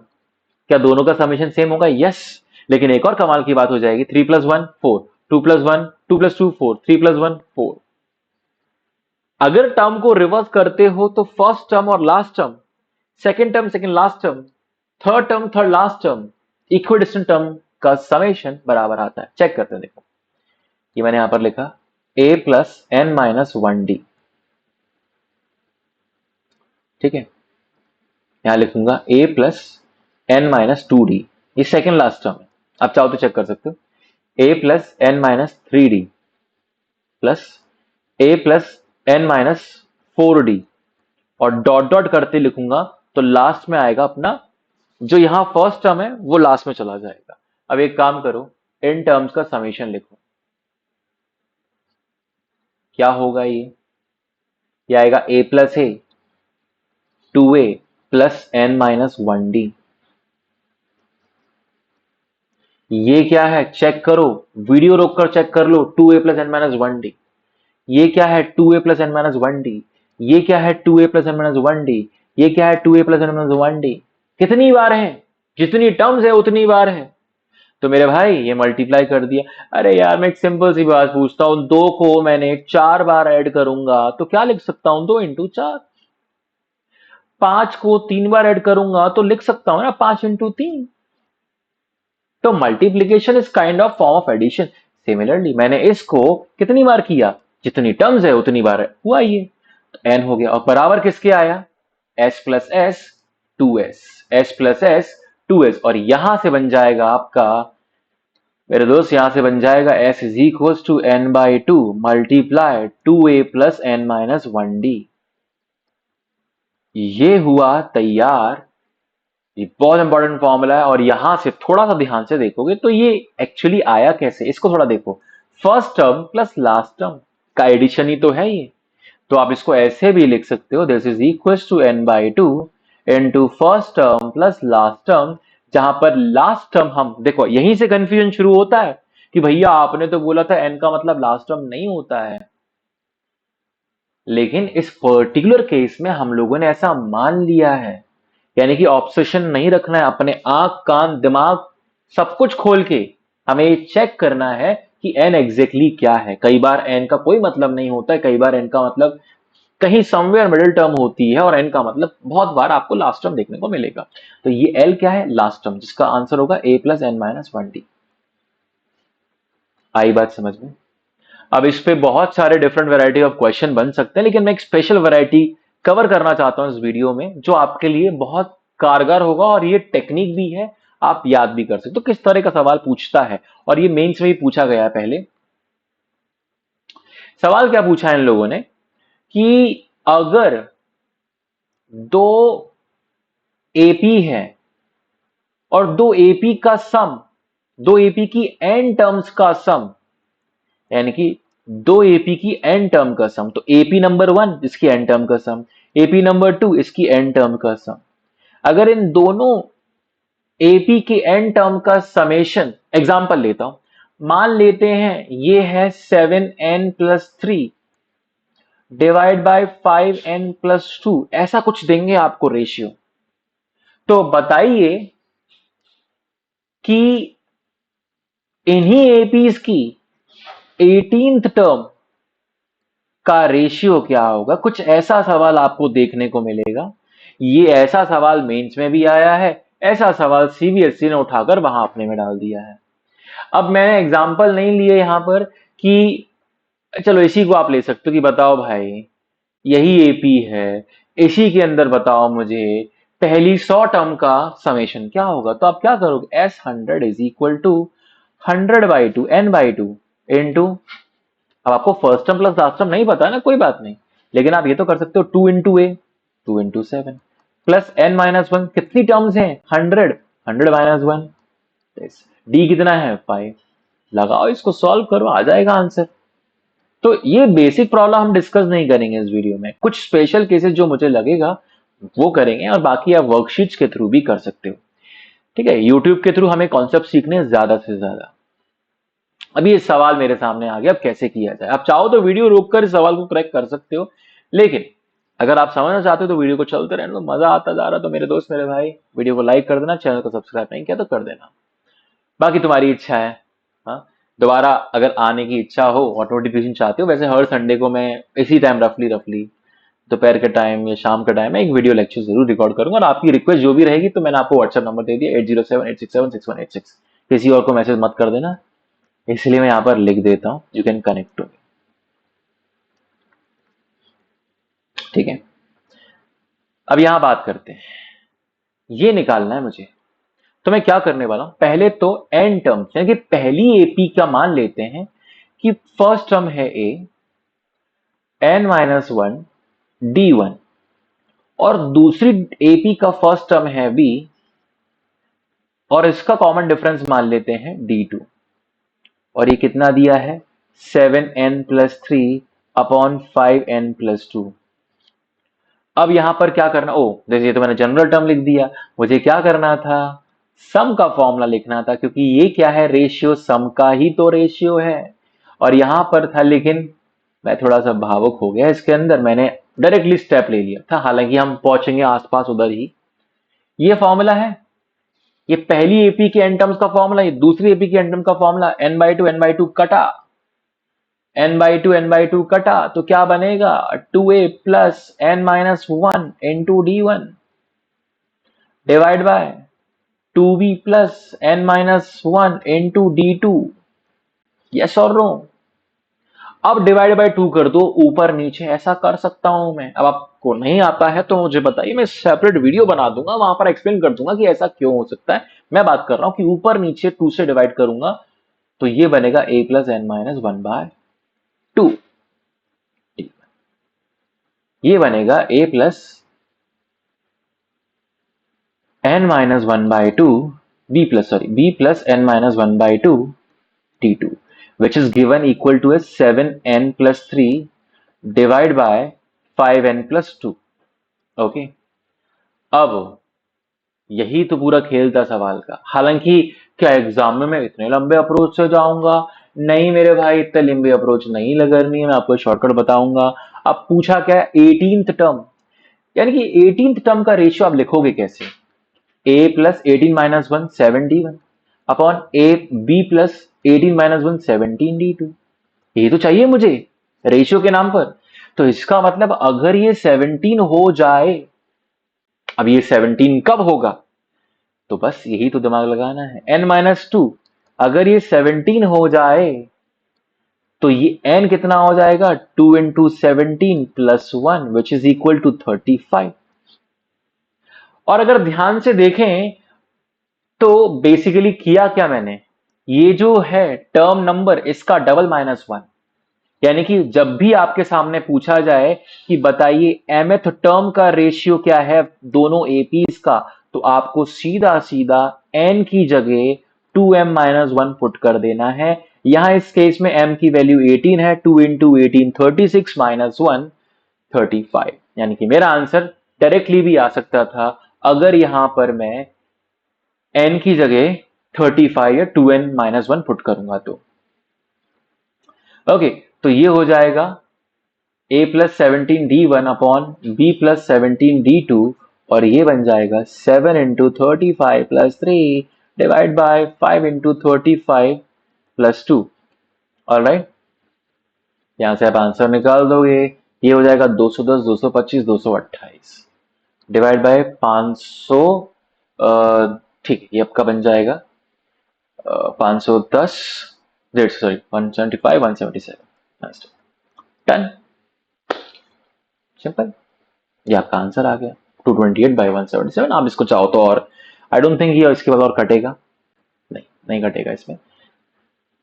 Speaker 1: क्या दोनों का समेशन सेम होगा? यस। लेकिन एक और कमाल की बात हो जाएगी, 3+1 4, 2+1 2+2 4, 3+1 4। अगर टर्म को रिवर्स करते हो तो फर्स्ट टर्म और last term, second term second last term, third term third last term, equidistant term का समेशन बराबर आता है। चेक करते हैं, देखो ये मैंने यहां पर लिखा a plus n minus 1d। ठीक है, यहां लिखूंगा a plus n minus 2d, ये सेकेंड लास्ट टर्म है। आप चाहो तो चेक कर सकते हो, a plus n minus 3d plus a plus n minus 4d, और डॉट डॉट करते लिखूंगा तो लास्ट में आएगा अपना जो यहां फर्स्ट टर्म है वो लास्ट में चला जाएगा। अब एक काम करो, इन टर्म्स का समेशन लिखो, क्या होगा ये आएगा a plus a 2a plus n minus 1d। ये क्या है चेक करो, वीडियो रोककर चेक कर लो, 2a plus n minus 1d। ये क्या है 2a plus n minus 1d। ये क्या है 2a plus n minus 1d। ये क्या है 2a plus n minus 1d। कितनी बार है? जितनी टर्म्स है उतनी बार है। तो मेरे भाई ये मल्टीप्लाई कर दिया। अरे यार मैं एक सिंपल सी बात पूछता हूं, 2 को मैंने 4 बार ऐड करूंगा तो क्या लिख सकता हूं? 2 × 4। 5 को 3 बार ऐड करूंगा तो लिख सकता हूं ना 5 × 3। तो multiplication is kind of form of addition. Similarly मैंने इसको कितनी बार किया, जितनी टर्म्स है उतनी बार हुआ ये, तो एन हो गया। और बराबर किसके आया? S plus S 2s, S plus S 2s, और यहां से बन जाएगा आपका मेरे दोस्त, यहां से बन जाएगा s is equal to n by 2 multiply 2a plus n minus 1d। ये हुआ तैयार, ये बहुत इंपॉर्टेंट फॉर्मूला है। और यहां से थोड़ा सा ध्यान से देखोगे तो ये एक्चुअली आया कैसे, इसको थोड़ा देखो। First term plus last term का एडिशन ही तो है ये। तो आप इसको ऐसे भी लिख सकते हो, this is equal to n by 2 into first term plus last term, जहां पर लास्ट टर्म हम देखो, यहीं से कंफ्यूजन शुरू होता है कि भैया आपने तो बोला था एन का मतलब लास्ट टर्म नहीं होता है। लेकिन इस पर्टिकुलर केस में हम लोगों ने ऐसा मान लिया है, यानी कि ऑब्सेशन नहीं रखना है, अपने आंख कान दिमाग सब कुछ खोल के हमें चेक करना है कि एन एग्जैक्टली क्या है। कई बार एन का कोई मतलब नहीं होता है, कई बार एन का मतलब कहीं समवेयर मिडिल टर्म होती है, और एन का मतलब बहुत बार आपको लास्ट टर्म देखने को मिलेगा। तो ये एल क्या है? लास्ट टर्म, जिसका आंसर होगा a plus n minus 1d। आई बात समझ में? अब इस पे बहुत सारे डिफरेंट वैरायटी ऑफ क्वेश्चन बन सकते हैं, लेकिन मैं एक स्पेशल वैरायटी कवर करना चाहता हूं इस वीडियो में, जो आपके लिए बहुत कारगर होगा, और ये टेक्निक भी है, आप याद भी कर सकते हो। तो किस तरह का सवाल पूछता है, और ये मेंस में भी पूछा गया है पहले। सवाल क्या पूछा है इन लोगों ने कि अगर 2 एपी है और 2 एपी का सम, 2 एपी की एन टर्म्स का सम, यानी कि 2 एपी की एन टर्म का सम, तो एपी नंबर 1 इसकी एन टर्म का सम, एपी नंबर 2 इसकी एन टर्म का सम। अगर इन दोनों एपी के एन टर्म का समेशन, एग्जांपल लेता हूं, मान लेते हैं ये है 7n plus 3 divide by 5n plus 2, ऐसा कुछ देंगे आपको रेशियो। तो बताइए कि इन्हीं एपीज की 18th टर्म का रेशियो क्या होगा। कुछ ऐसा सवाल आपको देखने को मिलेगा ये ऐसा सवाल मेंस में भी आया है, ऐसा सवाल सीबीएसई ने उठाकर वहां अपने में डाल दिया है। अब मैंने एग्जाम्पल नहीं लिए यहां पर कि चलो इसी को आप ले सकते हो कि बताओ भाई यही एपी है, इसी के अंदर बताओ मुझे पहली 100 टर्म का समेशन क्या होगा। तो आप क्या करोगे, S100 is equal to 100/2 n/2 into, अब आपको first term plus last term नहीं पता है ना, कोई बात नहीं, लेकिन आप ये तो कर सकते हो 2 × a 2 × 7 प्लस n-1, कितनी टर्म्स हैं 100, 100 - 1, डी कितना है 5, लगाओ इसको सॉल्व करो आ जाएगा आंसर। तो ये बेसिक प्रॉब्लम हम डिस्कस नहीं करेंगे इस वीडियो में, कुछ स्पेशल केसेस जो मुझे लगेगा वो करेंगे, और बाकी आप वर्कशीट्स के थ्रू भी कर सकते हो। ठीक है, यूट्यूब के थ्रू हमें कॉन्सेप्ट सीखने ज्यादा से ज्यादा। अभी ये सवाल मेरे सामने आ गया, अब कैसे किया जाए। आप चाहो तो वीडियो रोककर इस सवाल को क्रैक कर सकते हो, लेकिन अगर आप समझना चाहते हो तो वीडियो को चलते रहने दो, मजा आता जा रहा तो मेरे दोस्त मेरे भाई वीडियो को लाइक कर देना, चैनल को सब्सक्राइब नहीं किया तो कर देना, बाकी तुम्हारी इच्छा है। हाँ, दोबारा अगर आने की इच्छा हो और नोटिफिकेशन चाहते हो, वैसे हर संडे को मैं इसी टाइम रफली दोपहर के टाइम या शाम के टाइम में एक वीडियो लेक्चर जरूर रिकॉर्ड करूंगा, और आपकी रिक्वेस्ट जो भी रहेगी तो मैंने आपको व्हाट्सएप नंबर दे दिया 8078676186, किसी और को मैसेज मत कर देना, इसलिए मैं यहाँ पर लिख देता हूँ, you can connect to me. ठीक है, अब यहां बात करते हैं, ये निकालना है मुझे, तो मैं क्या करने वाला हूं, पहले तो एन टर्म्स यानी कि पहली एपी का मान लेते हैं कि फर्स्ट टर्म है ए n-1 d1, और दूसरी एपी का फर्स्ट टर्म है बी, और इसका कॉमन डिफरेंस मान लेते हैं d2, और ये कितना दिया है 7n+3/5n+2। अब यहां पर क्या करना, ओ जैसे तो मैंने जनरल टर्म लिख दिया, मुझे क्या करना था, सम का फॉर्मूला लिखना था, क्योंकि ये क्या है रेशियो, सम का ही तो रेशियो है, और यहां पर था, लेकिन मैं थोड़ा सा भावुक हो गया इसके अंदर, मैंने डायरेक्टली स्टेप ले लिया था, हालांकि हम पहुंचेंगे आसपास उधर ही। ये फॉर्मूला है, ये पहली एपी के एन टर्म्स का फॉर्मूला, ये दूसरी एपी के एन टर्म का फॉर्मूला, n/2 कटा, n/2 कटा तो क्या बनेगा 2a plus n-1 into d1 divide by 2b plus n-1 into d2, yes और नो। अब डिवाइड बाय 2 कर दो ऊपर नीचे, ऐसा कर सकता हूं मैं। अब आपको नहीं आता है तो मुझे बताइए, मैं सेपरेट वीडियो बना दूंगा, वहां पर एक्सप्लेन कर दूंगा कि ऐसा क्यों हो सकता है। मैं बात कर रहा हूं कि ऊपर नीचे 2 से डिवाइड करूंगा तो ये बनेगा a प्लस n-1/2, ये बनेगा a plus n-1/2 b plus n-1/2 d2, which is given equal to a 7n+3 divide by 5n+2। Okay, अब यही तो पूरा खेल था सवाल का। हालांकि क्या एग्जाम में मैं इतने लंबे अप्रोच से जाऊंगा, नहीं मेरे भाई, इतने लंबे अप्रोच नहीं लगनी है, मैं आपको शॉर्टकट बताऊंगा। अब पूछा क्या है 18th टर्म, यानी कि 18th टर्म का रेशियो आप लिखोगे कैसे, a plus 18 - 1 7d1 upon a b plus 18 - 1 17d2, ये तो चाहिए मुझे रेशियो के नाम पर। तो इसका मतलब अगर ये 17 हो जाए, अब ये 17 कब होगा, तो बस यही तो दिमाग लगाना है, n-2, अगर ये 17 हो जाए तो ये n कितना हो जाएगा 2 × 17 + 1 विच इज इक्वल टू 35। और अगर ध्यान से देखें तो बेसिकली किया क्या मैंने, ये जो है टर्म नंबर इसका डबल -1, यानी कि जब भी आपके सामने पूछा जाए कि बताइए mth टर्म का रेशियो क्या है दोनों एपीज का, तो आपको सीधा सीधा n की जगह 2m-1 पुट कर देना है। यहां इस केस में m की वैल्यू 18 है, 2 × 18 36 - 1 35, यानी कि मेरा आंसर डायरेक्टली भी आ सकता था अगर यहां पर मैं n की जगह 35 या 2n-1 पुट करूंगा तो। ओके, तो ये हो जाएगा a plus 17d1 upon b plus 17d2, और ये बन जाएगा 7 × 35 + 3 डिवाइड बाय 5 × 35 + 2। ऑलराइट, यहां से आप आंसर निकाल दोगे, ये हो जाएगा 210, 225, 228। डिवाइड बाय 500, ठीक, ये आपका बन जाएगा 510, सॉरी 175, 177, डन, सिंपल, ये आपका आंसर आ गया 228/177। आप इसको चाहो तो और, आई डोंट थिंक ये इसके बाद और कटेगा, नहीं नहीं कटेगा इसमें।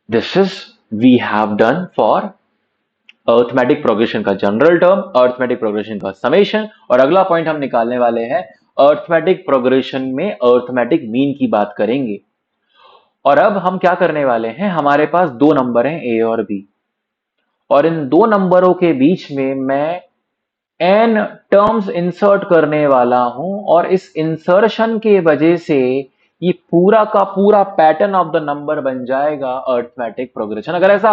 Speaker 1: This is we have done for arithmetic progression का जनरल टर्म, अर्थमेटिक प्रोग्रेशन का समेशन, और अगला पॉइंट हम निकालने वाले हैं अर्थमेटिक प्रोग्रेशन में अर्थमेटिक मीन की बात करेंगे। और अब हम क्या करने वाले हैं, हमारे पास दो नंबर हैं ए और बी, और इन दो नंबरों के बीच में मैं एन टर्म्स इंसर्ट करने वाला हूं, और इस इंसर्शन के वजह से ये पूरा का पूरा पैटर्न ऑफ द नंबर बन जाएगा अर्थमेटिक प्रोग्रेशन। अगर ऐसा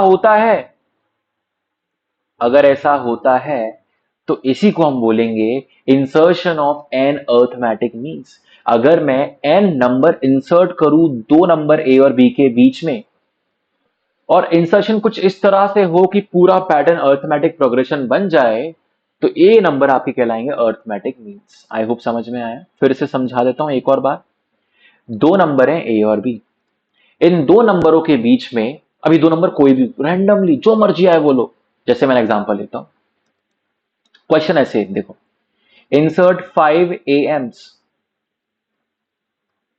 Speaker 1: होता है तो इसी को हम बोलेंगे insertion of n arithmetic means. अगर मैं एन नंबर इंसर्ट करूं दो नंबर ए और बी के बीच में, और इंसर्शन कुछ इस तरह से हो कि पूरा पैटर्न अर्थमेटिक प्रोग्रेशन बन जाए, तो ए नंबर आपके कहलाएंगे अर्थमेटिक मीन्स। आई होप समझ में आया। फिर से समझा देता हूं एक और बार। दो नंबर हैं ए और बी, इन दो नंबरों के बीच में, अभी दो नंबर कोई भी रैंडमली जो मर्जी आए वो लो, जैसे मैंने एग्जांपल लेता हूं, क्वेश्चन ऐसे देखो, insert 5 AIIMS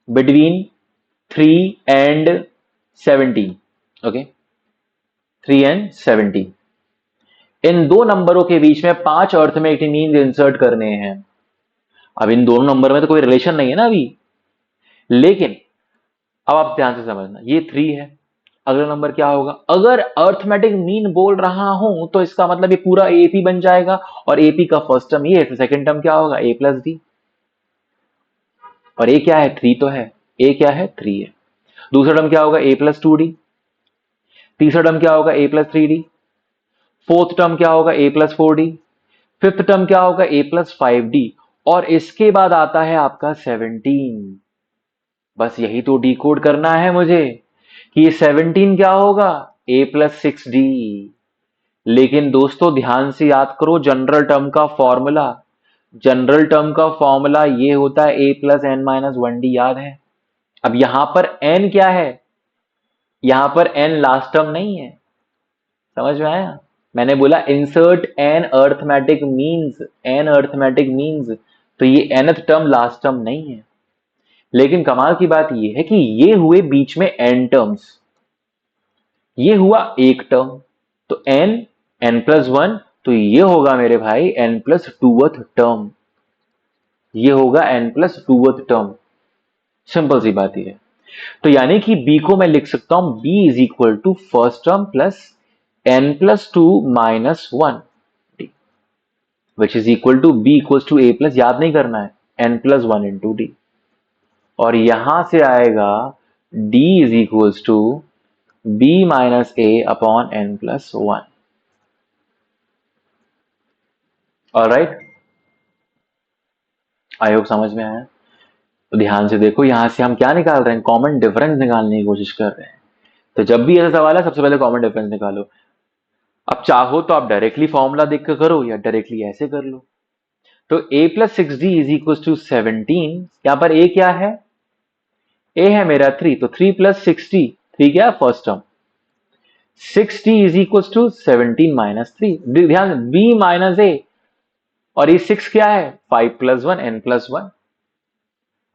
Speaker 1: between 3 and 17, okay, 3 and 17, इन दो नंबरों के बीच में 5 अर्थमेटिक मीन्स इंसर्ट करने हैं। अब इन दोनों नंबर में तो कोई रिलेशन नहीं है ना अभी, लेकिन अब आप ध्यान से समझना, ये 3 है, अगला नंबर क्या होगा, अगर अर्थमेटिक मीन बोल रहा हूं तो इसका मतलब ये पूरा एपी बन जाएगा, और एपी का फर्स्ट टर्म ये है, तो सेकंड टर्म क्या होगा, ए प्लस डी, और ए क्या है, 3 तो है, ए क्या है, 3 है। दूसरा टर्म क्या होगा, ए प्लस 2डी, तीसरा टर्म क्या होगा, ए प्लस 3डी, फोर्थ टर्म क्या होगा, ए प्लस 4डी, फिफ्थ टर्म क्या होगा, ए प्लस 5डी, और इसके बाद आता है आपका 17। बस यही तो डिकोड करना है मुझे कि ये 17 क्या होगा, ए प्लस 6डी। लेकिन दोस्तों ध्यान से याद करो जनरल टर्म का फॉर्मूला, जनरल टर्म का फॉर्मूला ये होता है ए प्लस एन माइनस 1डी, याद है। अब यहां पर एन क्या है, यहां पर एन लास्ट टर्म नहीं है, समझ में आया। मैंने बोला insert n arithmetic means, n arithmetic means, तो ये nth टर्म लास्ट टर्म नहीं है। लेकिन कमाल की बात ये है कि ये हुए बीच में एन टर्म्स, ये हुआ एक टर्म, तो एन, एन प्लस 1, तो ये होगा मेरे भाई एन प्लस 2th टर्म, ये होगा N plus 2th term. Simple सी बात ये है। तो यानी कि बी को मैं लिख सकता हूं b is equal to first term plus n plus 2 minus 1, which is equal to b equal to a plus, याद नहीं करना है, एन प्लस 1 इंटू डी, और यहां से आएगा d is equals to b minus a upon N plus 1। Alright, I hope समझ में आया। तो ध्यान से देखो, यहां से हम क्या निकाल रहे हैं, कॉमन डिफरेंस निकालने की कोशिश कर रहे हैं। तो जब भी ऐसा सवाल है सबसे पहले कॉमन डिफरेंस निकालो। अब चाहो तो आप डायरेक्टली फॉर्मूला देख कर करो, या डायरेक्टली ऐसे कर लो। तो a plus 6d is equal to 17, यहां पर a क्या है, a है मेरा 3, तो 3 प्लस 6d, 3 क्या है first term, 6d is equal to 17 minus 3, ध्यान b माइनस a, और ये 6 क्या है, 5 प्लस 1 n प्लस 1,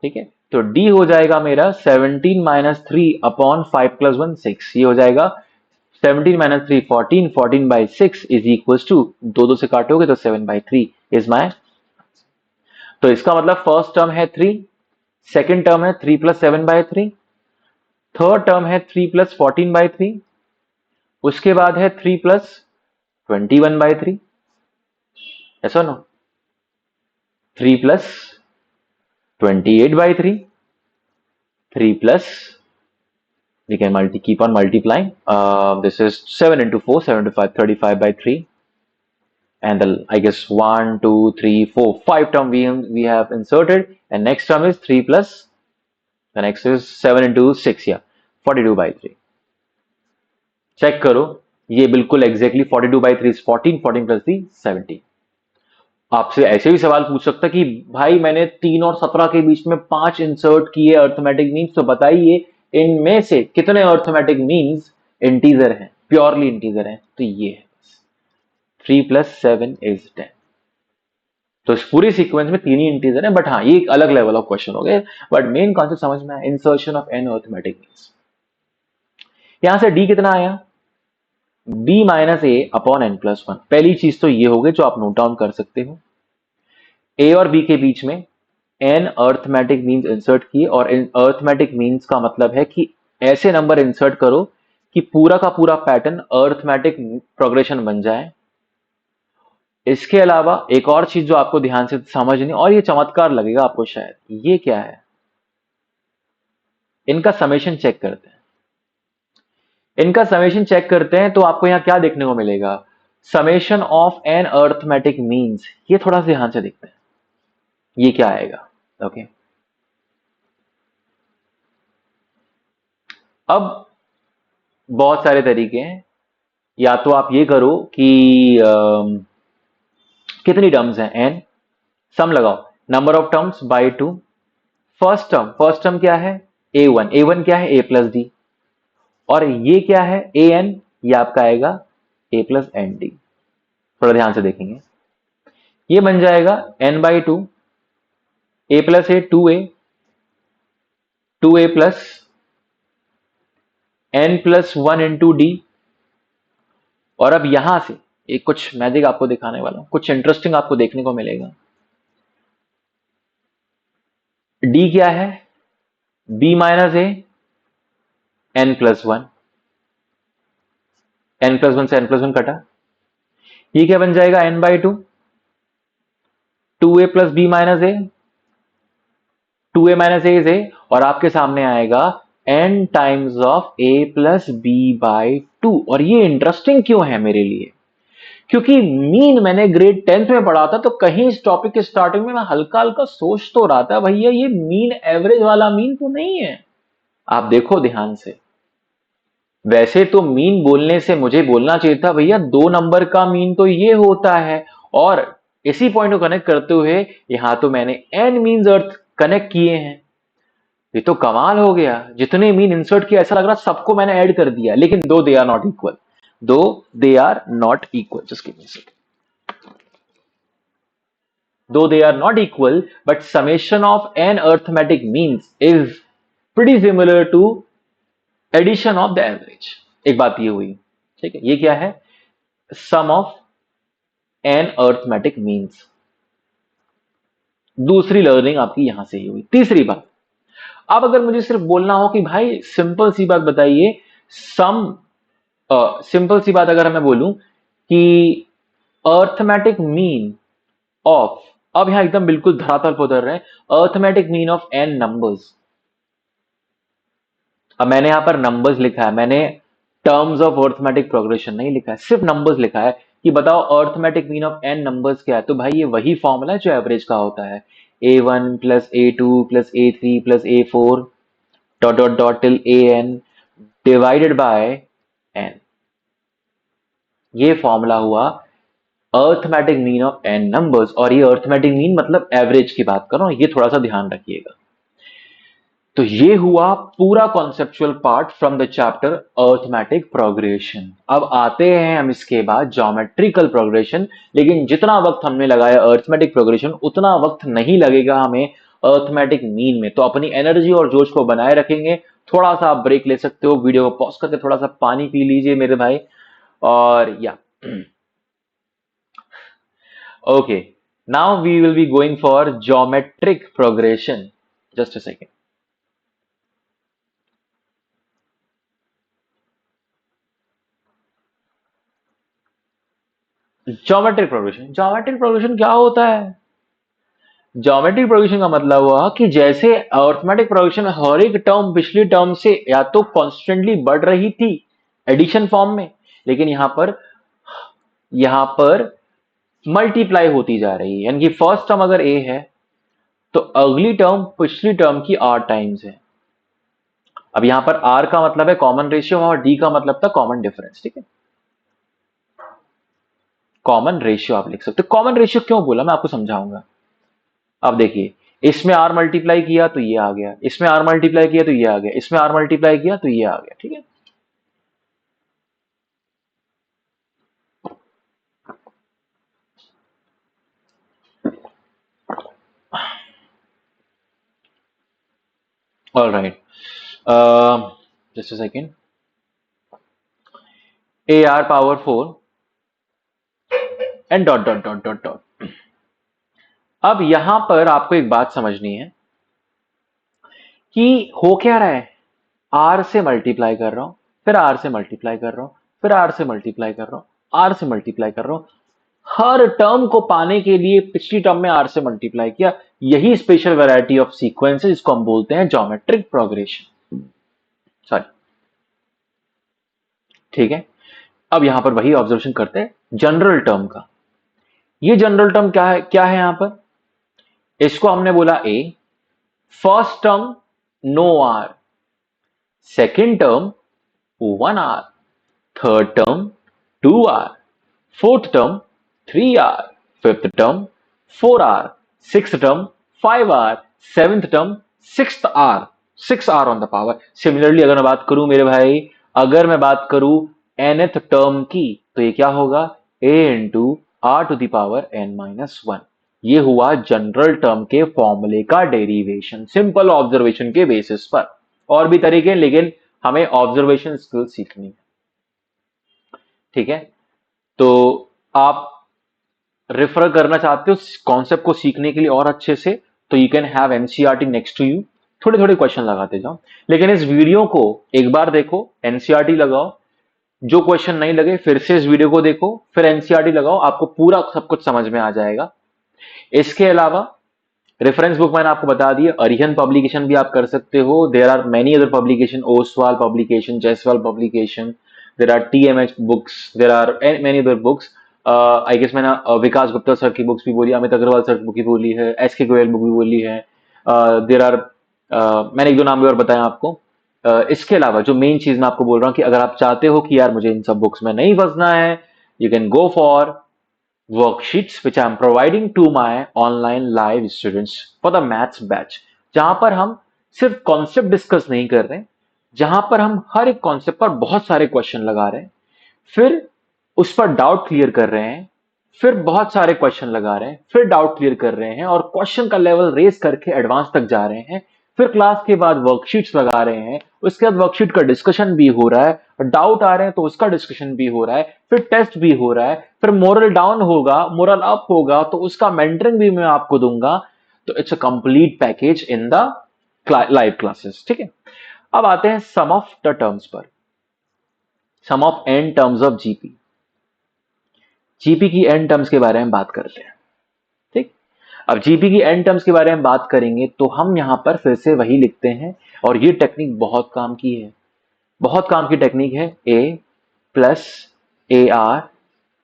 Speaker 1: ठीक है। तो d हो जाएगा मेरा 17 माइनस 3 अपॉन 5 प्लस 1 6, ये हो जाएगा 17 minus 3 14, 14 by 6 is equal to, दो दो से काटोगे तो 7/3 इज माई। तो इसका मतलब फर्स्ट टर्म है 3, सेकेंड टर्म है 3 प्लस 7/3, थर्ड टर्म है 3 प्लस 14/3, उसके बाद है 3 प्लस 21/3, ऐसा no, 3 plus 28/3, 3 plus, we can keep on multiplying, this is 7 into 4, 7 to 5, 35/3, and the, I guess 1 2 3 4 5 term we have inserted, and next term is 3 plus, the next is 7 into 6, yeah, 42/3। Check करो, ये बिल्कुल exactly 42/3 is 14, 14 plus 3 17। आपसे ऐसे भी सवाल पूछ सकता कि भाई मैंने 3 और 17 के बीच में 5 इंसर्ट किए अर्थमेटिक मीन्स, तो बताइए इनमें से कितने अर्थमेटिक मीन्स इंटीजर हैं, प्योरली इंटीजर हैं। तो ये है 3 + 7 = 10। तो इस पूरी सीक्वेंस में 3 ही इंटीजर है, बट हाँ ये एक अलग लेवल ऑफ क्वेश्चन हो गए, बट मेन कॉन्सेप्ट समझ में आया, insertion of n arithmetic means. यहां से डी कितना आया, b-a/n+1। पहली चीज तो ये हो गई जो आप नोट डाउन कर सकते हो, ए और बी के बीच में एन अर्थमेटिक मीन्स इंसर्ट किए, और अर्थमेटिक मीन्स का मतलब है कि ऐसे नंबर इंसर्ट करो कि पूरा का पूरा पैटर्न अर्थमेटिक प्रोग्रेशन बन जाए। इसके अलावा एक और चीज जो आपको ध्यान से समझनी, और ये चमत्कार लगेगा आपको शायद, ये क्या है, इनका समेशन चेक करते हैं। इनका समेशन चेक करते हैं तो आपको यहां क्या देखने को मिलेगा, summation of n arithmetic means. ये थोड़ा सा ध्यान से देखते हैं, ये क्या आएगा। ओके, अब बहुत सारे तरीके हैं, या तो आप ये करो कि कितनी टर्म्स हैं, एन, सम लगाओ, number of terms by 2। First term क्या है, a1, a1 क्या है, a+d, और ये क्या है, an, ये आपका आएगा a+nd। थोड़ा ध्यान से देखेंगे, ये बन जाएगा n/2, a+a 2a plus n+1 × d। और अब यहां से एक कुछ मैजिक आपको दिखाने वाला हूं, कुछ इंटरेस्टिंग आपको देखने को मिलेगा। d क्या है, b-a n+1, n+1 से n+1 कटा, ये क्या बन जाएगा, n/2, 2a + b-a, 2a - a is a, और आपके सामने आएगा n times of a + b/2। और ये इंटरेस्टिंग क्यों है मेरे लिए, क्योंकि मीन मैंने ग्रेड 10th में पढ़ा था, तो कहीं इस टॉपिक के स्टार्टिंग में मैं हल्का हल्का सोच तो रहा था, भैया ये मीन एवरेज वाला मीन तो नहीं है। आप देखो ध्यान से, वैसे तो मीन बोलने से मुझे बोलना चाहिए था भैया 2 नंबर का मीन तो ये होता है, और इसी पॉइंट को कनेक्ट करते हुए यहां तो मैंने एन मीन्स अर्थ कनेक्ट किए हैं। ये तो कमाल हो गया, जितने मीन इंसर्ट किया ऐसा लग रहा सबको मैंने ऐड कर दिया, लेकिन दो they are not equal, though they are not equal, just give me a second. Though they are not equal, but summation of n arithmetic means is pretty similar to addition of the average। एक बात ये हुई, ठीक है, ये क्या है, sum of n arithmetic means। दूसरी लर्निंग आपकी यहां से ही हुई। तीसरी बात, अब अगर मुझे सिर्फ बोलना हो कि भाई सिंपल सी बात बताइए, सम, सिंपल सी बात अगर मैं बोलूं कि अर्थमेटिक मीन ऑफ, अब यहां एकदम बिल्कुल धरातल पर उतर रहे हैं, arithmetic mean of n numbers. अब मैंने यहां पर नंबर्स लिखा है, मैंने टर्म्स ऑफ अर्थमेटिक प्रोग्रेशन नहीं लिखा है, सिर्फ नंबर्स लिखा है कि बताओ arithmetic mean of n numbers क्या है। तो भाई ये वही फॉर्मूला है जो एवरेज का होता है, a1 + a2 + a3 + a4 dot dot dot till an divided by n। ये फॉर्मूला हुआ arithmetic mean of n numbers, और ये अर्थमेटिक मीन मतलब एवरेज की बात कर रहा हूं, ये थोड़ा सा ध्यान रखिएगा। तो ये हुआ पूरा conceptual part from the chapter arithmetic progression. अब आते हैं हम इसके बाद ज्योमेट्रिकल प्रोग्रेशन, लेकिन जितना वक्त हमने लगाया अर्थमेटिक प्रोग्रेशन उतना वक्त नहीं लगेगा हमें अर्थमेटिक मीन में। तो अपनी एनर्जी और जोश को बनाए रखेंगे, थोड़ा सा आप ब्रेक ले सकते हो, वीडियो को पॉज करके थोड़ा सा पानी पी लीजिए मेरे भाई, और या okay, now we will be going for geometric progression. Just a second. Geometric progression क्या होता है, ज्योमेट्रिक प्रोग्रेशन का मतलब हुआ कि जैसे अर्थमेटिक प्रोग्रेशन हर एक टर्म पिछली टर्म से या तो कॉन्स्टेंटली बढ़ रही थी एडिशन फॉर्म में, लेकिन यहां पर मल्टीप्लाई होती जा रही है, यानी कि फर्स्ट टर्म अगर ए है तो अगली टर्म पिछली टर्म की आर टाइम्स है। अब यहां पर आर का मतलब है कॉमन रेशियो और डी का मतलब था कॉमन डिफरेंस, ठीक है, कॉमन रेशियो आप लिख सकते हो। कॉमन रेशियो क्यों बोला मैं आपको समझाऊंगा। अब देखिए, इसमें आर मल्टीप्लाई किया तो ये आ गया, इसमें आर मल्टीप्लाई किया तो ये आ गया, इसमें आर मल्टीप्लाई किया तो ये आ गया, ठीक है। All right, just a second. A R power 4 and dot dot dot dot dot. अब यहां पर आपको एक बात समझनी है कि हो क्या रहा है। आर से मल्टीप्लाई कर रहा हूं, फिर आर से मल्टीप्लाई कर रहा हूं, फिर आर से मल्टीप्लाई कर रहा हूं, आर से मल्टीप्लाई कर रहा हूं। हर टर्म को पाने के लिए पिछली टर्म में आर से मल्टीप्लाई किया। यही स्पेशल वैरायटी ऑफ सीक्वेंस है जिसको हम बोलते हैं ज्योमेट्रिक प्रोग्रेशन। सॉरी, ठीक है। अब यहां पर वही ऑब्जर्वेशन करते हैं जनरल टर्म का। ये जनरल टर्म क्या है यहां पर। इसको हमने बोला A. First term no R, second term 1 R, third term 2 R, fourth term 3 R, fifth term 4 R, six term 5 R, seventh term 6 R, 6 R on the power. Similarly अगर मैं बात करूं मेरे भाई, अगर मैं बात करूं nth टर्म की, तो ये क्या होगा, a into are to the power n-1। ये हुआ जनरल टर्म के फॉर्मूले का डेरिवेशन, सिंपल ऑब्जर्वेशन के बेसिस पर। और भी तरीके, लेकिन हमें ऑब्जर्वेशन स्किल सीखनी है, ठीक है। तो आप रेफर करना चाहते हो कॉन्सेप्ट को सीखने के लिए और अच्छे से, तो you can have NCERT next to you. थोड़े थोड़े क्वेश्चन लगाते जाओ, लेकिन इस वीडियो को एक बार देखो, एनसीईआरटी लगाओ। जो क्वेश्चन नहीं लगे फिर से इस वीडियो को देखो, फिर एनसीईआरटी लगाओ, आपको पूरा सब कुछ समझ में आ जाएगा। इसके अलावा रेफरेंस बुक मैंने आपको बता दिया, अरिहंत पब्लिकेशन भी आप कर सकते हो। There are many other publication, Oswaal publication, Jaiswal publication, there are TMH books, there are many other books. I guess मैंने विकास गुप्ता सर की बुक्स भी बोली, अमित अग्रवाल सर की बुक भी बोली है, एसके गोयल बुक भी बोली है। देयर आर मैंने एक दो नाम भी और बताया आपको। इसके अलावा जो मेन चीज मैं आपको बोल रहा हूँ कि अगर आप चाहते हो कि यार मुझे इन सब बुक्स में नहीं फंसना है, you can go for worksheets which I am providing to my online live students for the maths batch, जहां पर हम सिर्फ कॉन्सेप्ट डिस्कस नहीं कर रहे हैं, जहां पर हम हर एक कॉन्सेप्ट पर बहुत सारे क्वेश्चन लगा रहे हैं, फिर उस पर डाउट क्लियर कर रहे हैं, फिर बहुत सारे क्वेश्चन लगा रहे हैं, फिर डाउट क्लियर कर रहे हैं, और क्वेश्चन का लेवल रेस करके एडवांस तक जा रहे हैं। फिर क्लास के बाद वर्कशीट्स लगा रहे हैं, उसके बाद वर्कशीट का डिस्कशन भी हो रहा है, डाउट आ रहे हैं तो उसका डिस्कशन भी हो रहा है, फिर टेस्ट भी हो रहा है, फिर मोरल डाउन होगा, मोरल अप होगा तो उसका मेंटरिंग भी मैं आपको दूंगा। तो it's a complete package in the live classes, ठीक है। अब आते हैं सम ऑफ द टर्म्स पर, sum of N terms of GP. GP की एन टर्म्स के बारे में बात करते हैं, ठीक। अब जीपी की एन टर्म्स के बारे में बात करेंगे तो हम यहां पर फिर से वही लिखते हैं, और ये टेक्निक बहुत काम की है, बहुत काम की टेक्निक है। ए प्लस ए आर,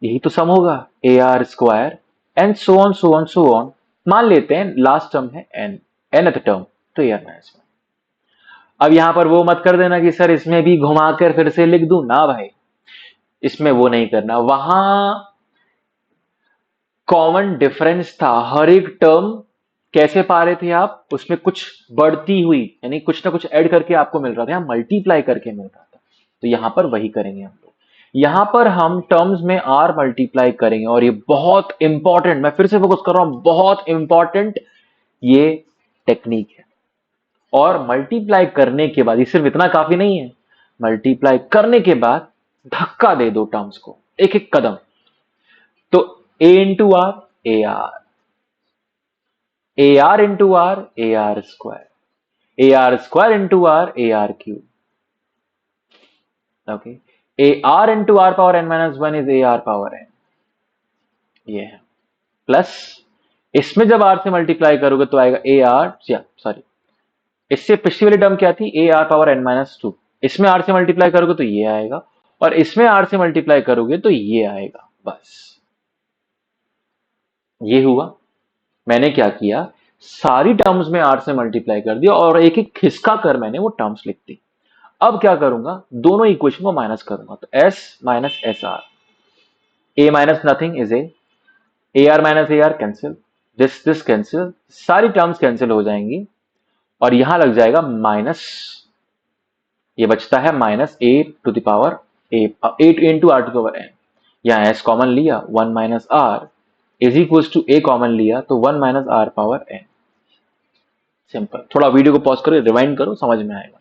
Speaker 1: यही तो सम होगा, a are square and so on so on so on. मान लेते हैं लास्ट टर्म है एन, nth टर्म, तो ए आर माइनस 1। अब यहां पर वो मत कर देना कि सर इसमें भी घुमाकर फिर से लिख दूं, ना भाई, इसमें वो नहीं करना। वहां कॉमन डिफरेंस था, हर एक टर्म कैसे पा रहे थे आप, उसमें कुछ बढ़ती हुई, यानी कुछ ना कुछ ऐड करके आपको मिल रहा था, यहां मल्टीप्लाई करके मिल रहा था। तो यहां पर वही करेंगे हम लोग, यहां पर हम टर्म्स में आर मल्टीप्लाई करेंगे। और ये बहुत इंपॉर्टेंट, मैं फिर से फोकस कर रहा हूं, बहुत इंपॉर्टेंट ये टेक्निक है। और मल्टीप्लाई करने के बाद, ये सिर्फ इतना काफी नहीं है, मल्टीप्लाई करने के बाद धक्का दे दो टर्म्स को, एक एक कदम। तो A into R, A R, A are into R, A are square, A are square into R, A are cube, okay. A are into are power n-1 is A R power n, ये है। Plus इसमें जब are से multiply करोगे तो आएगा A R, sorry, इससे पिछली वाली टर्म क्या थी, ए आर पावर n-2। इसमें आर से मल्टीप्लाई करोगे तो ये आएगा, और इसमें आर से मल्टीप्लाई करोगे तो ये आएगा, बस ये हुआ। मैंने क्या किया, सारी टर्म्स में आर से मल्टीप्लाई कर दिया और एक एक खिसका कर मैंने वो टर्म्स लिख दी। अब क्या करूंगा, दोनों इक्वेशन को माइनस करूंगा, तो s minus S R, A minus nothing is A are minus A R cancel, this cancel, सारी टर्म्स कैंसिल हो जाएंगी और यहां लग जाएगा माइनस, ये बचता है minus A to the power A, 8 into are to the power N. यहां एस कॉमन लिया, 1 minus R is equal to A common लिया तो 1 minus R power N. Simple. थोड़ा वीडियो को पॉज करो, रिवाइंड करो, समझ में आएगा।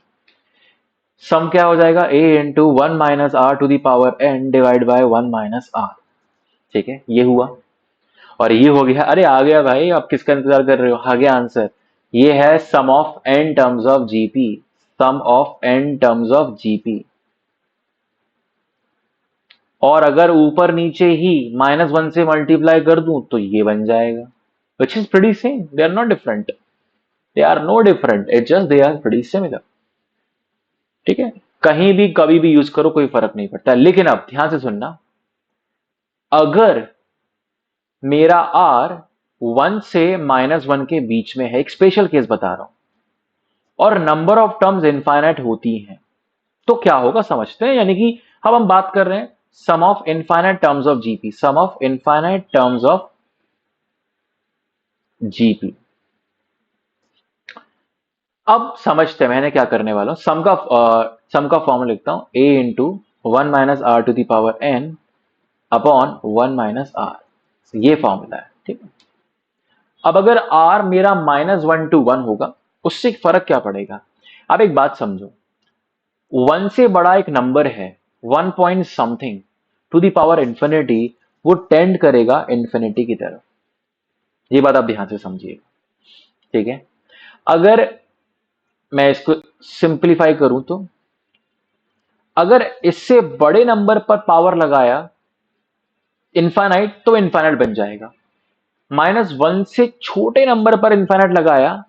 Speaker 1: सम क्या हो जाएगा, A into 1 minus R to the power N divide by 1 minus R. ठीक है, ये हुआ और ये हो गया। अरे आ गया भाई, आप किसका इंतजार कर रहे हो, आ गया आंसर। ये है sum of N terms of GP, sum of N terms of GP. और अगर ऊपर नीचे ही -1 से मल्टीप्लाई कर दूं तो ये बन जाएगा, which is pretty same, they are not different, they are no different, it just they are pretty similar. ठीक है, कहीं भी कभी भी यूज करो, कोई फर्क नहीं पड़ता। लेकिन अब ध्यान से सुनना, अगर मेरा आर 1 से -1 के बीच में है, एक स्पेशल केस बता रहा हूं, और नंबर ऑफ टर्म्स इनफाइनाइट होती हैं, तो क्या होगा समझते हैं। यानी कि अब हम बात कर रहे हैं sum of infinite terms of GP, sum of infinite terms of GP. अब समझते हैं मैंने क्या करने वाला हूं। सम का फॉर्मूला लिखता हूं, A into 1 minus R to the power N upon 1 minus R. ये फॉर्मूला है। ठीक है, अब अगर आर मेरा -1 to 1 होगा, उससे फर्क क्या पड़ेगा। अब एक बात समझो, 1 से बड़ा एक नंबर है, 1 point something to the power infinity, वो टेंड करेगा इंफिनिटी की तरफ। ये बात आप ध्यान से समझिएगा। ठीक है, अगर मैं इसको सिंप्लीफाई करूं तो, अगर इससे बड़े नंबर पर पावर लगाया इनफाइनाइट तो इनफाइनाइट बन जाएगा, -1 से छोटे नंबर पर इनफाइनाइट लगाया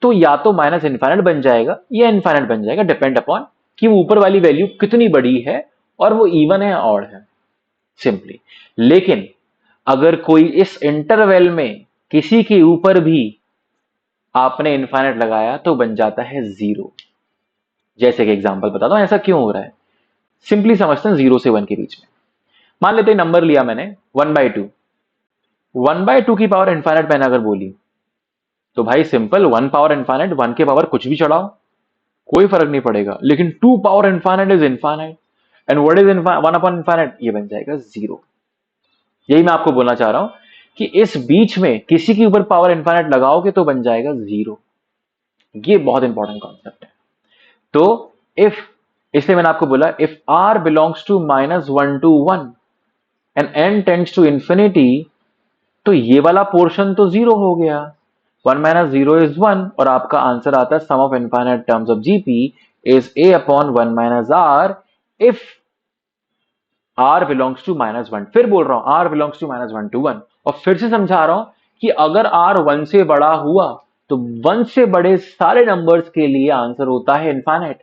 Speaker 1: तो या तो माइनस इनफाइनाइट बन जाएगा या इनफाइनाइट बन जाएगा, डिपेंड अपॉन कि ऊपर वाली वैल्यू कितनी बड़ी है और वो इवन है ऑड है, सिंपली। लेकिन अगर कोई इस इंटरवल में किसी के ऊपर भी आपने इनफाइनाइट लगाया तो बन जाता है 0। जैसे कि एग्जांपल बताता हूं ऐसा क्यों हो रहा है, सिंपली समझते हैं। 0 से 1 के बीच में मान लेते हैं नंबर लिया मैंने 1/2, 1/2 की पावर इनफाइनाइट मैंने अगर बोली तो भाई सिंपल, 1 पावर इनफाइनाइट, 1 के पावर कुछ भी चढ़ाओ कोई फर्क नहीं पड़ेगा। लेकिन 2 power infinite is infinite, and what is 1 upon infinite, ये बन जाएगा 0। यही मैं आपको बोलना चाह रहा हूं कि इस बीच में किसी के ऊपर पावर इनफाइनाइट लगाओगे तो बन जाएगा 0। ये बहुत इंपॉर्टेंट कॉन्सेप्ट है। तो इफ, इसलिए मैंने आपको बोला if r belongs to -1 to 1 and n tends to infinity, तो ये वाला पोर्शन तो 0 हो गया, 1 माइनस 0 इज 1, और आपका आंसर आता है sum of infinite terms of GP is a upon 1 minus R if r belongs to -1। फिर बोल रहा हूं r बिलोंग्स टू -1 to 1, और फिर से समझा रहा हूं कि अगर r 1 से बड़ा हुआ तो 1 से बड़े सारे नंबर्स के लिए आंसर होता है इनफाइनाइट,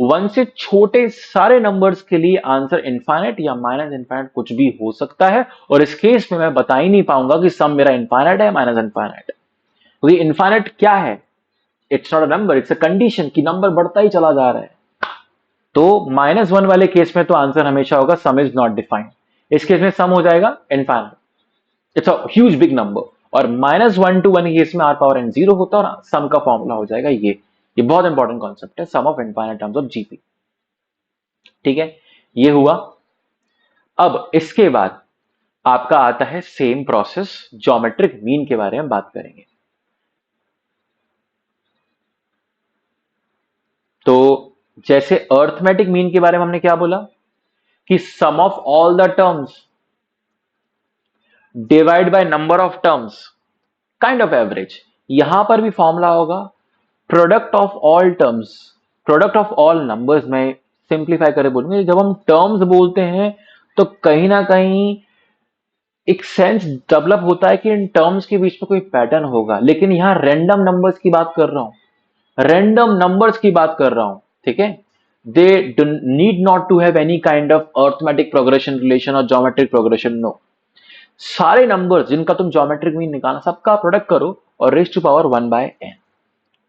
Speaker 1: 1 से छोटे सारे नंबर्स के लिए आंसर इनफाइनाइट या माइनस इनफाइनाइट कुछ भी हो सकता है। और इस केस में मैं बता ही नहीं पाऊंगा कि सम मेरा इनफाइनाइट है माइनस इनफाइनाइट। क्योंकि इनफाइनाइट क्या है, it's not a number, it's a condition कि नंबर बढ़ता ही चला जा रहा है। तो -1 वाले केस में तो आंसर हमेशा होगा सम इज नॉट डिफाइंड। इस केस में सम हो जाएगा infinite, it's a huge big number. और -1 to 1 केस में r पावर n 0 होता है और सम का फॉर्मूला हो जाएगा ये बहुत इंपॉर्टेंट कॉन्सेप्ट है, sum of infinite terms of GP. ठीक है, ये हुआ। अब इसके बाद आपका आता है सेम प्रोसेस, ज्योमेट्रिक मीन के बारे में बात करेंगे। तो जैसे अर्थमेटिक मीन के बारे में हमने क्या बोला कि sum of all the terms divide by number of terms kind of average. यहां पर भी फॉर्मूला होगा product of all terms, product of all numbers. में सिंप्लीफाई करके बोलूंगा, जब हम टर्म्स बोलते हैं तो कहीं ना कहीं एक सेंस डेवलप होता है कि इन टर्म्स के बीच में कोई पैटर्न होगा, लेकिन यहां रैंडम नंबर्स की बात कर रहा हूं, रैंडम नंबर्स की बात कर रहा हूं। ठीक है, they need not to have any kind of arithmetic progression relation और ज्योमेट्रिक प्रोग्रेशन, नो। सारे नंबर्स जिनका तुम ज्योमेट्रिक मीन निकालना, सबका प्रोडक्ट करो और रेज टू पावर 1/n।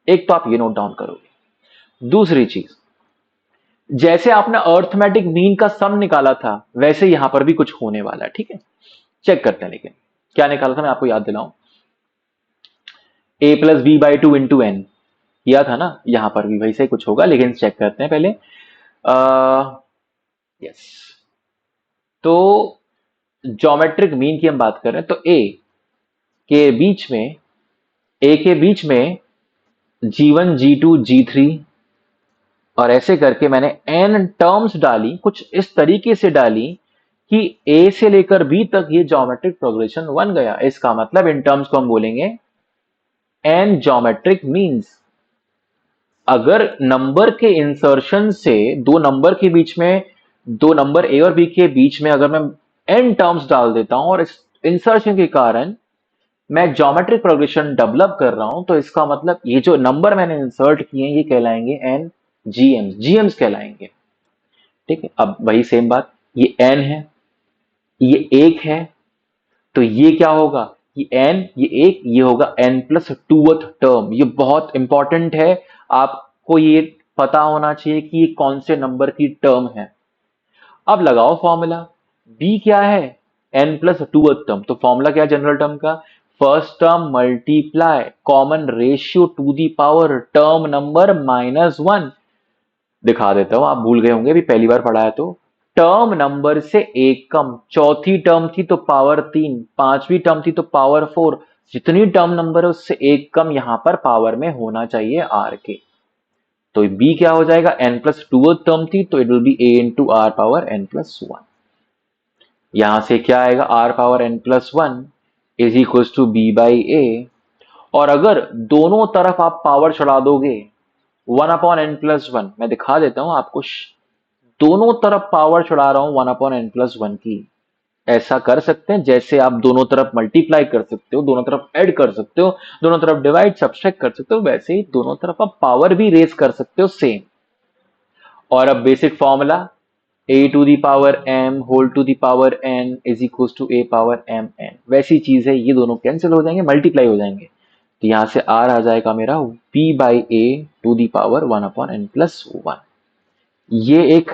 Speaker 1: एक तो आप ये नोट डाउन करोगे। दूसरी चीज, जैसे आपने अर्थमेटिक मीन का सम निकाला था वैसे यहां पर भी कुछ होने वाला है, ठीक है। चेक करते हैं, लेकिन क्या निकाला था मैं आपको याद दिलाऊं। a plus B by two into n किया था ना, यहां पर भी वैसे ही कुछ होगा, लेकिन चेक करते हैं पहले। यस, तो ज्योमेट्रिक मीन की हम बात कर रहे हैं, तो के बीच में ए के बीच में G1 G2 G3, और ऐसे करके मैंने n टर्म्स डाली, कुछ इस तरीके से डाली कि a से लेकर b तक ये ज्योमेट्रिक प्रोग्रेशन बन गया। इसका मतलब इन टर्म्स को हम बोलेंगे n ज्योमेट्रिक मीन्स। अगर नंबर के इंसर्शन से दो नंबर के बीच में, दो नंबर a और b के बीच में अगर मैं n टर्म्स डाल देता हूं और इस इंसर्शन के कारण मैं ज्योमेट्रिक प्रोग्रेशन डेवलप कर रहा हूं, तो इसका मतलब ये जो नंबर मैंने इंसर्ट किए ये कहलाएंगे एन जीएम्स, जीएम्स कहलाएंगे, ठीक है। अब वही सेम बात, ये एन है, ये एक है, तो ये क्या होगा, ये एन, ये एक, ये होगा एन प्लस टूथ टर्म। ये बहुत इंपॉर्टेंट है, आपको ये पता होना चाहिए कि ये कौन से नंबर की टर्म है। अब लगाओ फॉर्मूला, b क्या है, n प्लस टूथ टर्म, तो फॉर्मूला क्या है जनरल टर्म का, first term multiply common ratio to the power term number minus one. दिखा देता हूं, आप भूल गए होंगे, भी पहली बार पढ़ा है तो। टर्म नंबर से एक कम, चौथी टर्म थी तो पावर तीन, पांचवी टर्म थी तो पावर फोर, जितनी टर्म नंबर है उससे एक कम यहां पर पावर में होना चाहिए आर के। तो b क्या हो जाएगा, n प्लस टू टर्म थी तो it will be a into are power n plus one. यहां से क्या आएगा, r power n plus one is equal to B by A. और अगर दोनों तरफ आप पावर चढ़ा दोगे, one upon N plus one, मैं दिखा देता हूं आपको, दोनों तरफ पावर चढ़ा रहा हूं one upon N plus one की। ऐसा कर सकते हैं जैसे आप दोनों तरफ मल्टीप्लाई कर सकते हो, दोनों तरफ ऐड कर सकते हो, दोनों तरफ डिवाइड सब्सट्रैक्ट कर सकते हो, वैसे ही दोनों तरफ आप पावर भी रेज कर सकते हो, सेम। और अब basic formula, a to the power m whole to the power n is equal to a power m n, वैसी चीज है, ये दोनों कैंसिल हो जाएंगे, मल्टीप्लाई हो जाएंगे, तो यहां से r आ जाएगा मेरा p by a to the power one upon n plus one. ये एक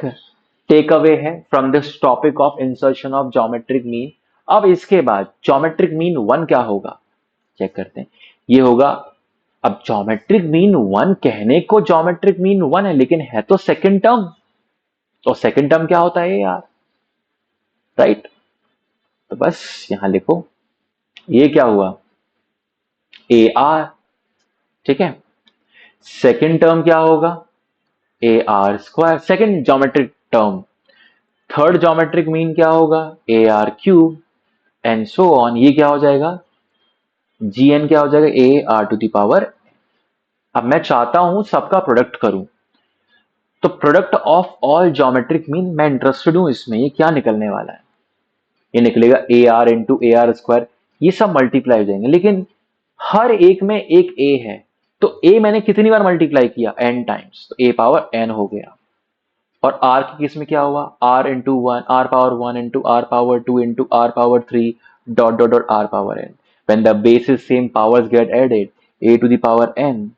Speaker 1: टेक अवे है from this topic of insertion of geometric mean. अब इसके बाद ज्योमेट्रिक मीन वन क्या होगा, चेक करते हैं। ये होगा, अब ज्योमेट्रिक मीन वन कहने को ज्योमेट्रिक मीन वन है, लेकिन है तो सेकंड टर्म, और सेकंड टर्म क्या होता है यार, राइट। तो बस यहां लिखो, ये क्या हुआ, ए आर, ठीक है। सेकंड टर्म क्या होगा, a are square, second geometric term. Third geometric mean क्या होगा, a are cube, and so on. ये क्या हो जाएगा, जी एन क्या हो जाएगा, a r to the power. अब मैं चाहता हूं सबका प्रोडक्ट करूं, तो product of all geometric mean मैं इंटरेस्टेड हूं इसमें, ये क्या निकलने वाला है, ये निकलेगा a are into a are square. ये सब मल्टीप्लाई हो जाएंगे, लेकिन हर एक में एक ए है, तो ए मैंने कितनी बार मल्टीप्लाई किया, एन टाइम्स, तो ए पावर एन हो गया। और आर की केस में क्या हुआ, r into one, r power one into are power two into are power three, dot dot dot r power n. When the base is same, powers get added, a to the power n,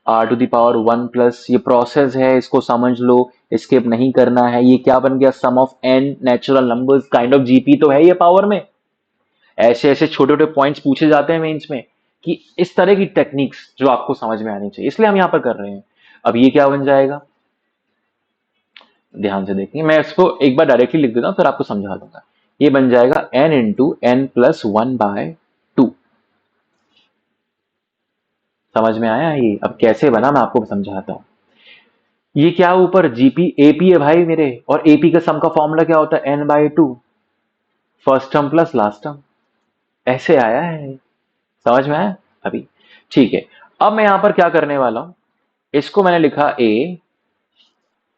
Speaker 1: r to the power one plus, ये process है, इसको समझ लो, skip नहीं करना है। ये क्या बन गया, sum of N natural numbers, kind of GP तो है ये पावर में। ऐसे ऐसे छोटे छोटे पॉइंट्स पूछे जाते हैं मेंस में, कि इस तरह की टेक्निक्स जो आपको समझ में आनी चाहिए, इसलिए हम यहां पर कर रहे हैं। अब ये क्या बन जाएगा, ध्यान से देखिए, मैं इसको एक बार डायरेक्टली लिख देता हूं फिर आपको समझा दूंगा। ये बन जाएगा n into N plus one by two. समझ में आया ये, अब कैसे बना मैं आपको समझाता हूं। ये क्या ऊपर जीपी एपी है भाई मेरे, और एपी का सम का फॉर्मूला क्या होता है, n by to, first term plus last term, ऐसे आया है, समझ में आया अभी, ठीक है। अब मैं यहां पर क्या करने वाला हूं, इसको मैंने लिखा ए,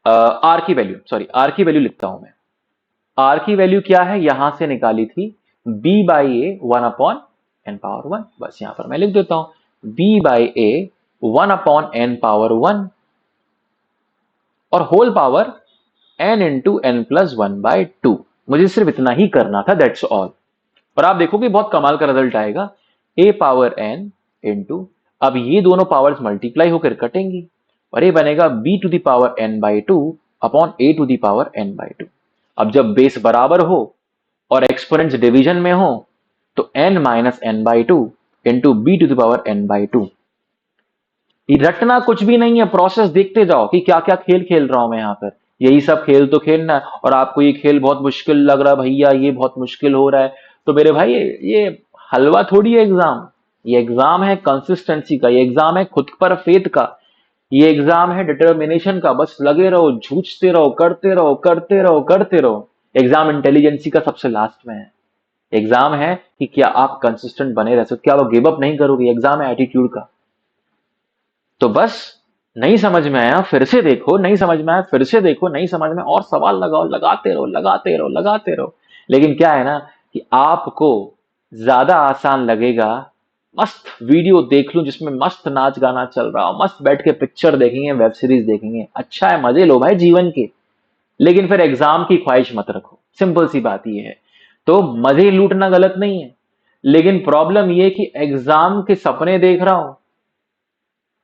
Speaker 1: आर की वैल्यू, सॉरी आर की वैल्यू लिखता हूं मैं। आर की वैल्यू क्या है, यहां से निकाली थी, B by A one upon N power one, बस यहां पर मैं लिख देता हूं B by A one upon N power one, और whole power N into N plus one by two. मुझे सिर्फ इतना ही करना था, दैट्स ऑल। और आप देखोगे बहुत कमाल का रिजल्ट आएगा, ए पावर एन इंटू, अब ये दोनों पावर्स मल्टीप्लाई होकर कटेंगी, और ये बनेगा b to the power n by two upon a to the power n by two. अब जब बेस बराबर हो और एक्सपोनेंट्स डिवीजन में हो तो n minus N by two into B to the power n by two. रटना कुछ भी नहीं है, प्रोसेस देखते जाओ कि क्या क्या खेल खेल रहा हूं मैं यहां पर। यही सब खेल तो खेलना है, और आपको ये खेल बहुत मुश्किल लग रहा है भैया, ये बहुत मुश्किल हो रहा है, तो मेरे भाई ये हलवा थोड़ी है एग्जाम। ये एग्जाम है कंसिस्टेंसी का, ये एग्जाम है खुद पर फेथ का, ये एग्जाम है डिटर्मिनेशन का। बस लगे रहो, जूझते रहो, करते रहो, करते रहो, करते रहो। एग्जाम इंटेलिजेंसी का सबसे लास्ट में है। एग्जाम है कि क्या आप कंसिस्टेंट बने रह सकते, क्या आप गिव अप नहीं करोगे। एग्जाम है एटीट्यूड का। तो बस, नहीं समझ में आया फिर से देखो, नहीं समझ में आया फिर से देखो, नहीं समझ में और सवाल लगाओ, लगाते रहो, लगाते रहो, लगाते रहो। लेकिन क्या है ना कि आपको ज्यादा आसान लगेगा, मस्त वीडियो देख लूं जिसमें मस्त नाच गाना चल रहा हो, मस्त बैठ के पिक्चर देखेंगे, वेब सीरीज देखेंगे, अच्छा है, मजे लो भाई जीवन के। लेकिन फिर एग्जाम की ख्वाहिश मत रखो, सिंपल सी बात यह है। तो मजे लूटना गलत नहीं है, लेकिन प्रॉब्लम यह कि एग्जाम के सपने देख रहा हूं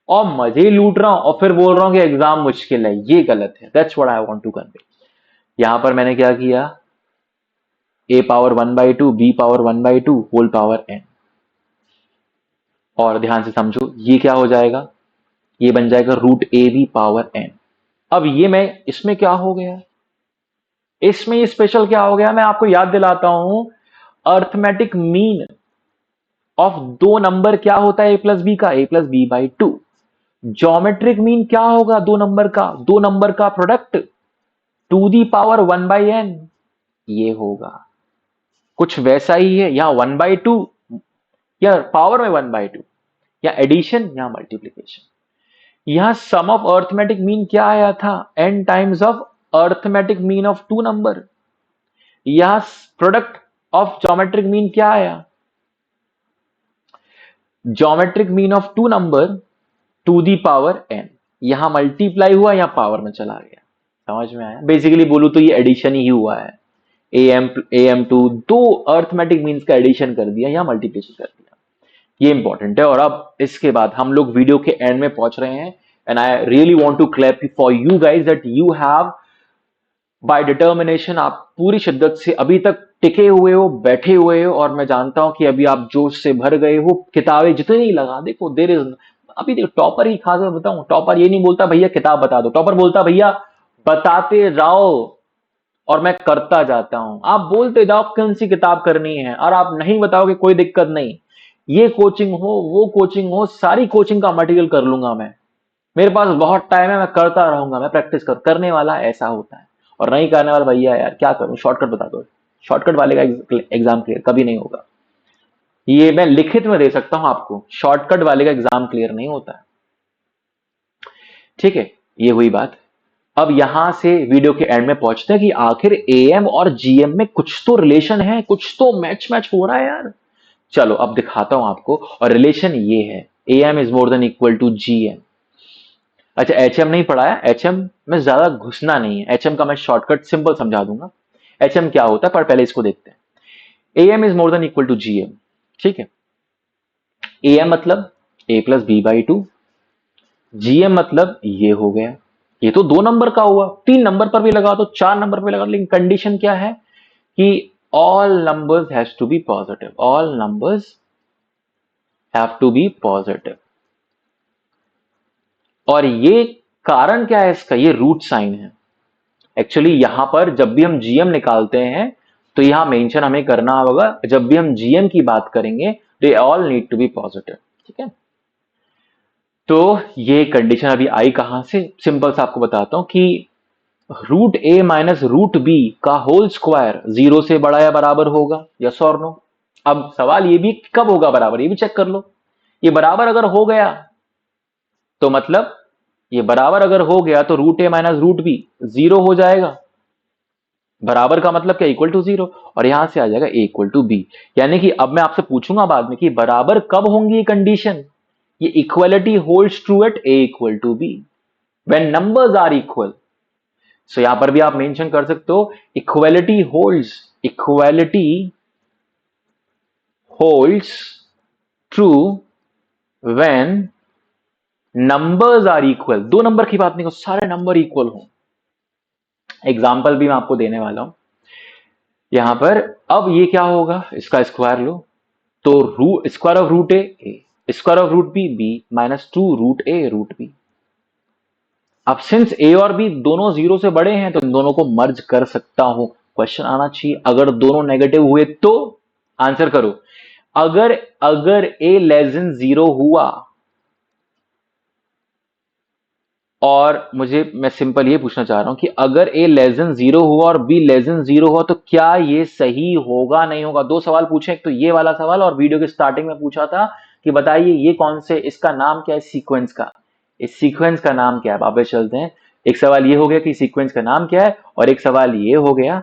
Speaker 1: और मजे लूट रहा हूं और फिर बोल रहा हूं कि एग्जाम मुश्किल है, ये गलत है। That's what I want to convey. यहां पर मैंने क्या किया, a power 1/2 b power 1/2 whole power n। और ध्यान से समझो, ये क्या हो जाएगा, ये बन जाएगा root a b power n। अब ये मैं इसमें क्या हो गया, इसमें ये स्पेशल क्या हो गया, मैं आपको याद दिलाता हूं। अर्थमेटिक मीन ऑफ दो नंबर क्या होता है, a प्लस बी का, a+b/2। ज्योमेट्रिक मीन क्या होगा दो नंबर का product, to the power 1/n। ये होगा कुछ वैसा ही है, यहां 1/2 या पावर में 1/2, या एडिशन या मल्टीप्लीकेशन। यहां सम ऑफ अर्थमेटिक मीन क्या आया था, n times of arithmetic mean of two number. यहां प्रोडक्ट ऑफ ज्योमेट्रिक मीन क्या आया, geometric mean of two number to the power n। यहां मल्टीप्लाई हुआ, यहां पावर में चला गया। समझ में आया, बेसिकली बोलूं तो ये एडिशन ही हुआ है। am2 दो अर्थमेटिक मीन्स का एडिशन कर दिया, यहां मल्टीप्लिकेशन कर दिया। ये इंपॉर्टेंट है। और अब इसके बाद हम लोग वीडियो के एंड में पहुंच रहे हैं, and I really want to clap for you guys that you have by determination, आप पूरी शिद्दत से अभी तक टिके हुए हो, बैठे हुए हो, और मैं जानता हूं कि अभी आप जोश से भर गए हो। किताबें जितनी लगा, देखो देर इज, अभी देखो टॉपर ही खास बताऊं, टॉपर ये नहीं बोलता भैया किताब बता दो, टॉपर बोलता भैया बताते जाओ और मैं करता जाता हूं। आप बोलते जाओ कौन सी किताब करनी है, और आप नहीं बताओगे कोई दिक्कत नहीं, ये कोचिंग हो वो कोचिंग हो, सारी कोचिंग का मटेरियल कर लूंगा मैं। मेरे पास बहुत टाइम है, मैं करता रहूंगा, मैं प्रैक्टिस करने वाला ऐसा होता है। और नहीं करने वाला भैया यार क्या करूं, शॉर्टकट बता दो। शॉर्टकट वाले का एग्जाम क्लियर कभी नहीं होगा, ये मैं लिखित में दे सकता हूं आपको, शॉर्टकट वाले का एग्जाम क्लियर नहीं होता है। ठीक है, ये हुई बात। अब यहां से वीडियो के एंड में पहुंचते हैं कि आखिर एएम और जीएम में कुछ तो रिलेशन है, कुछ तो मैच मैच हो रहा है यार। चलो अब दिखाता हूं आपको, और रिलेशन ये है, AM is more than equal to GM. अच्छा एचएम नहीं पढ़ाया, एचएम में ज्यादा घुसना नहीं है, एचएम का मैं शॉर्टकट सिंपल समझा दूंगा। एचएम क्या होता है पर पहले इसको देखते हैं। AM is more than equal to GM, ठीक है। एएम मतलब a+b/2, जीएम मतलब ये हो गया, ये तो दो नंबर का हुआ, तीन नंबर पर भी लगा दो, चार नंबर पर भी लगा दो, लेकिन कंडीशन क्या है कि all numbers has to be positive, all numbers have to be positive. और ये कारण क्या है इसका, ये रूट साइन है। एक्चुअली यहां पर जब भी हम जीएम निकालते हैं तो यहां मेंशन हमें करना होगा, जब भी हम जीएम की बात करेंगे they all need to be positive, ठीक है। तो ये कंडीशन अभी आई कहां से, सिंपल सा आपको बताता हूं कि रूट ए माइनस रूट बी का होल स्क्वायर 0 से बड़ा या बराबर होगा, यस और नो। अब सवाल ये भी कब होगा बराबर, ये भी चेक कर लो। ये बराबर अगर हो गया तो मतलब, ये बराबर अगर हो गया तो रूट ए माइनस रूट बी 0 हो जाएगा। बराबर का मतलब क्या, इक्वल टू 0, और यहां से आ जाएगा ए इक्वल टू बी। यानी कि अब मैं आपसे पूछूंगा बाद में कि बराबर कब होंगी ये कंडीशन, ये equality holds true at A equal to B, when numbers are equal. So यहां पर भी आप मेंशन कर सकते हो equality holds, equality holds true when numbers are equal. दो नंबर की बात नहीं, सारे नंबर इक्वल हो। एग्जाम्पल भी मैं आपको देने वाला हूं यहां पर। अब ये क्या होगा, इसका स्क्वायर लो, तो रू square of root a, square of root b minus 2 root a root b. अब सिंस ए और बी दोनों जीरो से बड़े हैं तो इन दोनों को मर्ज कर सकता हूं। क्वेश्चन आना चाहिए अगर दोनों नेगेटिव हुए तो आंसर करो। अगर अगर ए लेस देन जीरो हुआ, और मैं सिंपल ये पूछना चाह रहा हूं कि अगर ए लेस देन जीरो हुआ और बी लेस देन जीरो हुआ तो क्या ये सही होगा नहीं होगा। दो सवाल पूछे, एक तो ये वाला सवाल और वीडियो के स्टार्टिंग में पूछा था कि बताइए ये कौन से, इसका नाम क्या है सीक्वेंस का, इस सीक्वेंस का नाम क्या है। वापस चलते हैं, एक सवाल ये हो गया कि सीक्वेंस का नाम क्या है, और एक सवाल ये हो गया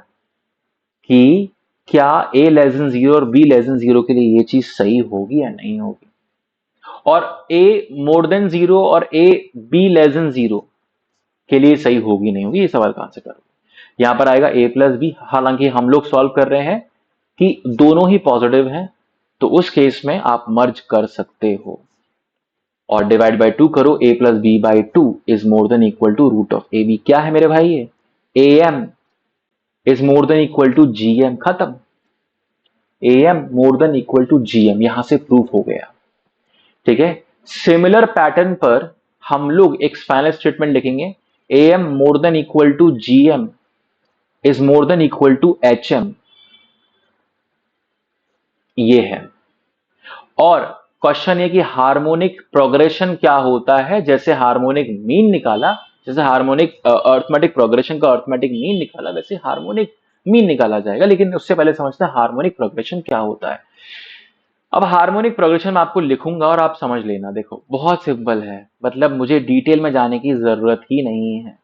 Speaker 1: कि क्या ए लेस देन जीरो और बी लेस देन जीरो के लिए ये चीज सही होगी या नहीं होगी, और ए मोर देन जीरो और A be less than zero के लिए सही होगी नहीं होगी। ये सवाल का आंसर करो। यहां पर आएगा ए प्लस बी, हालांकि हम लोग सॉल्व कर रहे हैं कि दोनों ही पॉजिटिव हैं, तो उस केस में आप मर्ज कर सकते हो और डिवाइड बाय 2 करो। A plus B by 2 is more than equal to root of A B. क्या है मेरे भाई, ये A M is more than equal to G M. खत्म, A M more than equal to G M, यहां से proof हो गया। ठीक है, सिमिलर पैटर्न पर हम लोग एक फाइनल स्टेटमेंट लिखेंगे, A M more than equal to G M is more than equal to H M, ये है। और क्वेश्चन ये कि हार्मोनिक प्रोग्रेशन क्या होता है, जैसे हार्मोनिक मीन निकाला, जैसे हार्मोनिक अर्थमेटिक प्रोग्रेशन का अर्थमेटिक मीन निकाला, वैसे हार्मोनिक मीन निकाला जाएगा। लेकिन उससे पहले समझते हैं हार्मोनिक प्रोग्रेशन क्या होता है। अब हार्मोनिक प्रोग्रेशन मैं आपको लिखूंगा और आप समझ लेना। देखो बहुत सिंपल है, मतलब मुझे डिटेल में जाने की जरूरत ही नहीं है।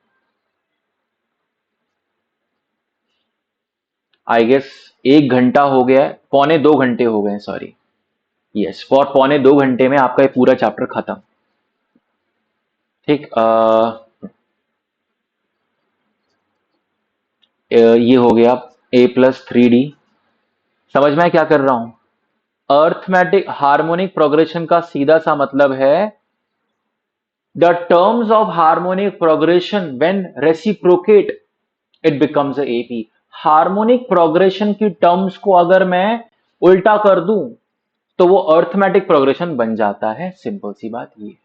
Speaker 1: आई गेस 1 घंटा हो गया है, 2.25 घंटे हो गए, सॉरी, यस, फॉर 2.25 घंटे में आपका ये पूरा चैप्टर खत्म। ठीक, ये हो गया ए प्लस 3D। समझ में क्या कर रहा हूं, अर्थमेटिक हार्मोनिक प्रोग्रेशन का सीधा सा मतलब है the terms of harmonic progression when reciprocate it becomes A P. Harmonic progression की टर्म्स को अगर मैं उल्टा कर दूं तो वो अर्थमेटिक प्रोग्रेशन बन जाता है, सिंपल सी बात ये।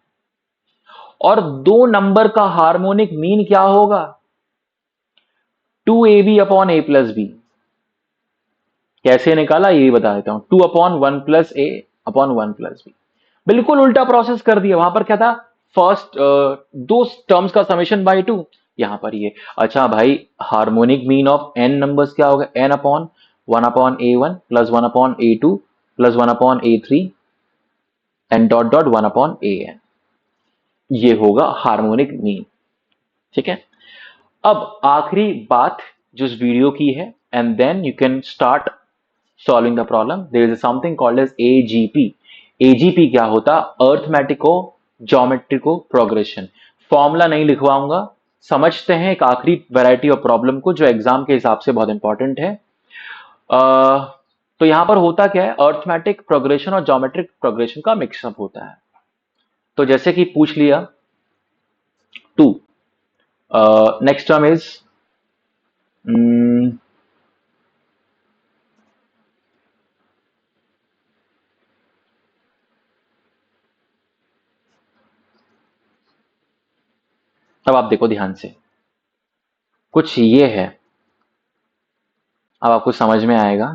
Speaker 1: और 2 नंबर का हार्मोनिक मीन क्या होगा, 2ab अपॉन ए प्लस बी। कैसे निकाला ये बता देता हूं, 2 अपॉन 1 प्लस ए अपॉन 1 प्लस बी। बिल्कुल उल्टा प्रोसेस कर दिया। वहां पर क्या था, फर्स्ट दो टर्म्स का समेशन बाई 2, यहां पर ये। अच्छा भाई, harmonic mean of n numbers क्या होगा, n upon 1 upon a one plus 1 upon a two plus 1 upon a three and dot dot 1 upon a n, ये होगा हार्मोनिक मीन। ठीक है, अब आखिरी बात जो इस वीडियो की है, and then you can start solving the problem. There is something called as AGP. AGP क्या होता, अर्थमेटिको ज्योमेट्रिको प्रोग्रेशन। फॉर्मूला नहीं लिखवाऊंगा, समझते हैं एक आखिरी वैरायटी ऑफ प्रॉब्लम को जो एग्जाम के हिसाब से बहुत इंपॉर्टेंट है। तो यहां पर होता क्या है, अर्थमेटिक प्रोग्रेशन और ज्योमेट्रिक प्रोग्रेशन का मिक्सअप होता है। तो जैसे कि पूछ लिया 2, नेक्स्ट टर्म इज अब आप देखो ध्यान से, कुछ ये है, अब आपको समझ में आएगा।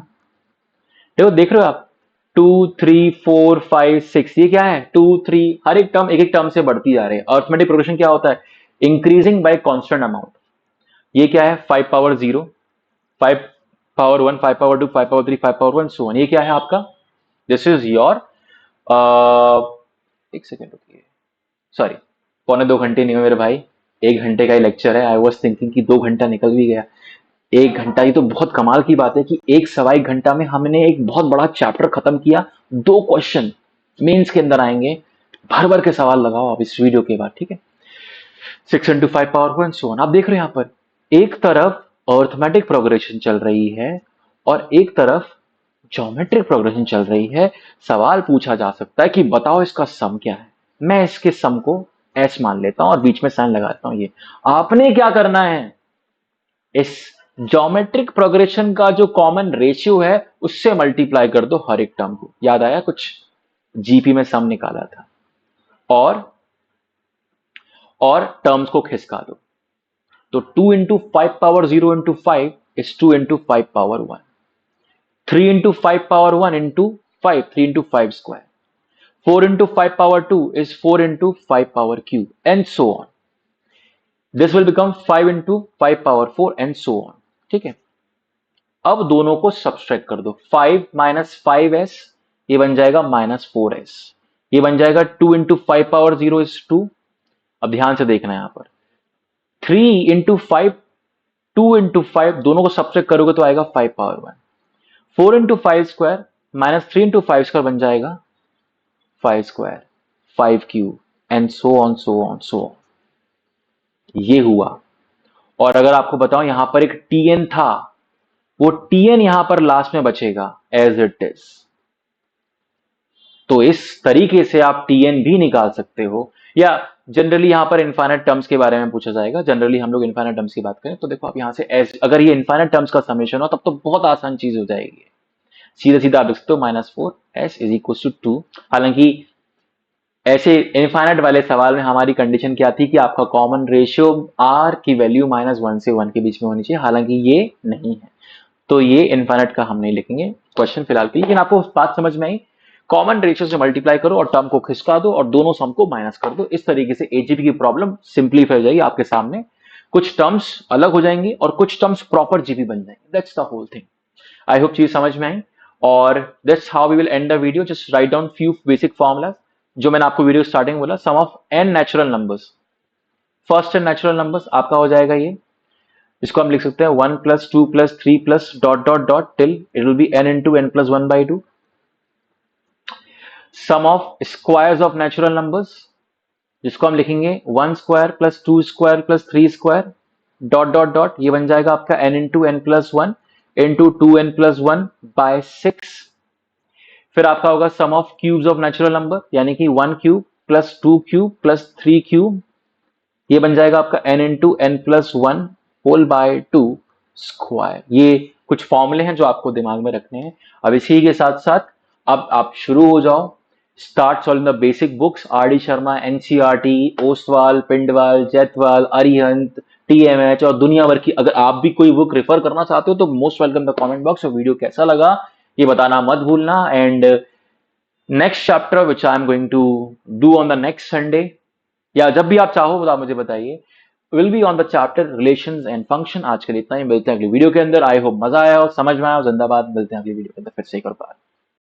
Speaker 1: देखो देख रहे हो आप, 2 3 4 5 6, ये क्या है 2 3, हर एक टर्म एक एक टर्म से बढ़ती जा रही है। अर्थमेटिक प्रोग्रेशन क्या होता है, इंक्रीजिंग बाय कांस्टेंट अमाउंट। ये क्या है 5 power 0, 5 power 1, 5 power 2, 5 power 3, 5 power 1 so on. ये क्या है आपका, दिस इज योर, एक सेकेंड रुकिए, सॉरी, 2.25 घंटे नहीं हुए मेरे भाई, 1 घंटे का ही लेक्चर है। आई वॉज थिंकिंग कि 2 घंटा निकल भी गया। 1 घंटा, ये तो बहुत कमाल की बात है कि 1 1/4 घंटा में हमने एक बहुत बड़ा चैप्टर खत्म किया। 2 क्वेश्चन मेंस के अंदर आएंगे, भर भर के सवाल लगाओ आप इस वीडियो के बाद। ठीक है, 6 × 5 पावर 1 सो ऑन। आप देख रहे हो यहां पर एक तरफ अर्थमेटिक प्रोग्रेशन चल रही है और एक तरफ ज्योमेट्रिक प्रोग्रेशन चल रही है। सवाल पूछा जा सकता है कि बताओ इसका सम क्या है। मैं इसके सम को एस मान लेता हूं और बीच में साइन लगाता हूं। ये आपने क्या करना है, इस ज्योमेट्रिक प्रोग्रेशन का जो कॉमन रेशियो है उससे मल्टीप्लाई कर दो हर एक टर्म को। याद आया कुछ? जीपी में सम निकाला था। और टर्म्स को खिसका दो। तो 2 into 5 power 0 into 5 is 2 into 5 power 1। 3 into 5 power 1 into 5, 3 into 5 square. 4 into 5 power 2 is 4 into 5 power cube, and so on. This will become 5 into 5 power 4 and so on. ठीक है? अब दोनों को सब्सट्रैक्ट कर दो। 5 माइनस 5s, ये बन जाएगा माइनस 4s। ये बन जाएगा 2 इंटू 5 पावर 0 इज 2। अब ध्यान से देखना यहां पर 3 इंटू 5, 2 इंटू 5 दोनों को सब्सट्रैक्ट करोगे तो आएगा 5 power 1। 4 into 5 square minus 3 into 5 square बन जाएगा 5 square, 5 cube, and so on so on so on. ये हुआ। और अगर आपको बताऊं यहां पर एक टीएन था, वो टीएन यहां पर लास्ट में बचेगा एज इट इज। तो इस तरीके से आप टीएन भी निकाल सकते हो। या जनरली यहां पर इनफाइनाइट टर्म्स के बारे में पूछा जाएगा। जनरली हम लोग इनफाइनाइट टर्म्स की बात करें तो देखो आप यहां से एज, अगर ये इनफाइनाइट टर्म्स का समेशन हो तब तो बहुत आसान चीज हो जाएगी। सीधा सीधा आप लिख सकते हो -4s इज इक्वल टू 2। हालांकि ऐसे इनफाइनाइट वाले सवाल में हमारी कंडीशन क्या थी कि आपका कॉमन रेशियो r की वैल्यू -1 से 1 के बीच में होनी चाहिए। हालांकि ये नहीं है, तो ये इनफाइनाइट का हम नहीं लिखेंगे क्वेश्चन फिलहाल के लिए। लेकिन आपको बात समझ में आई? कॉमन रेशियो से मल्टीप्लाई करो और टर्म को खिसका दो और दोनों सम को माइनस कर दो। इस तरीके से एजीपी की प्रॉब्लम सिंप्लीफाई हो जाएगी आपके सामने। कुछ टर्म्स अलग हो जाएंगी और कुछ टर्म्स प्रॉपर जीपी बन जाएंगे। That's the whole thing. I hope चीज समझ में आई। और that's how we will end the video. Just write down few basic formulas जो मैंने आपको वीडियो स्टार्टिंग बोला। Sum of n natural numbers, first n natural numbers आपका हो जाएगा ये। इसको हम लिख सकते हैं 1 plus 2 plus 3 plus dot dot dot till it will be n into n plus 1/2। Sum of squares of natural numbers, जिसको हम लिखेंगे 1 square plus 2 square plus 3 square dot dot dot, ये बन जाएगा आपका n into n plus 1 into 2n plus 1/6। फिर आपका होगा sum of cubes of natural number, यानी कि 1 cube plus 2 cube plus 3 cube, ये बन जाएगा आपका n into n plus 1 whole by 2 square. ये कुछ फॉर्मूले हैं जो आपको दिमाग में रखने हैं। अब इसी के साथ साथ अब आप शुरू हो जाओ। Start solving the basic books, R D Sharma, NCERT, Oswal, Pindwal, Jaitwal, Arihant, TMH और दुनिया भर की। अगर आप भी कोई बुक रेफर करना चाहते हो तो most welcome the comment box. और वीडियो कैसा लगा ये बताना मत भूलना। And next chapter which I am going to do on the next Sunday, या जब भी आप चाहो तो आप मुझे बताइए, will be on the chapter relations and function. आज के लिए इतना ही, मिलते हैं अगली वीडियो के अंदर। आई होप मजा आया हो, समझ में आया हो। जिंदाबाद, मिलते हैं अगली वीडियो के अंदर फिर से एक और बार।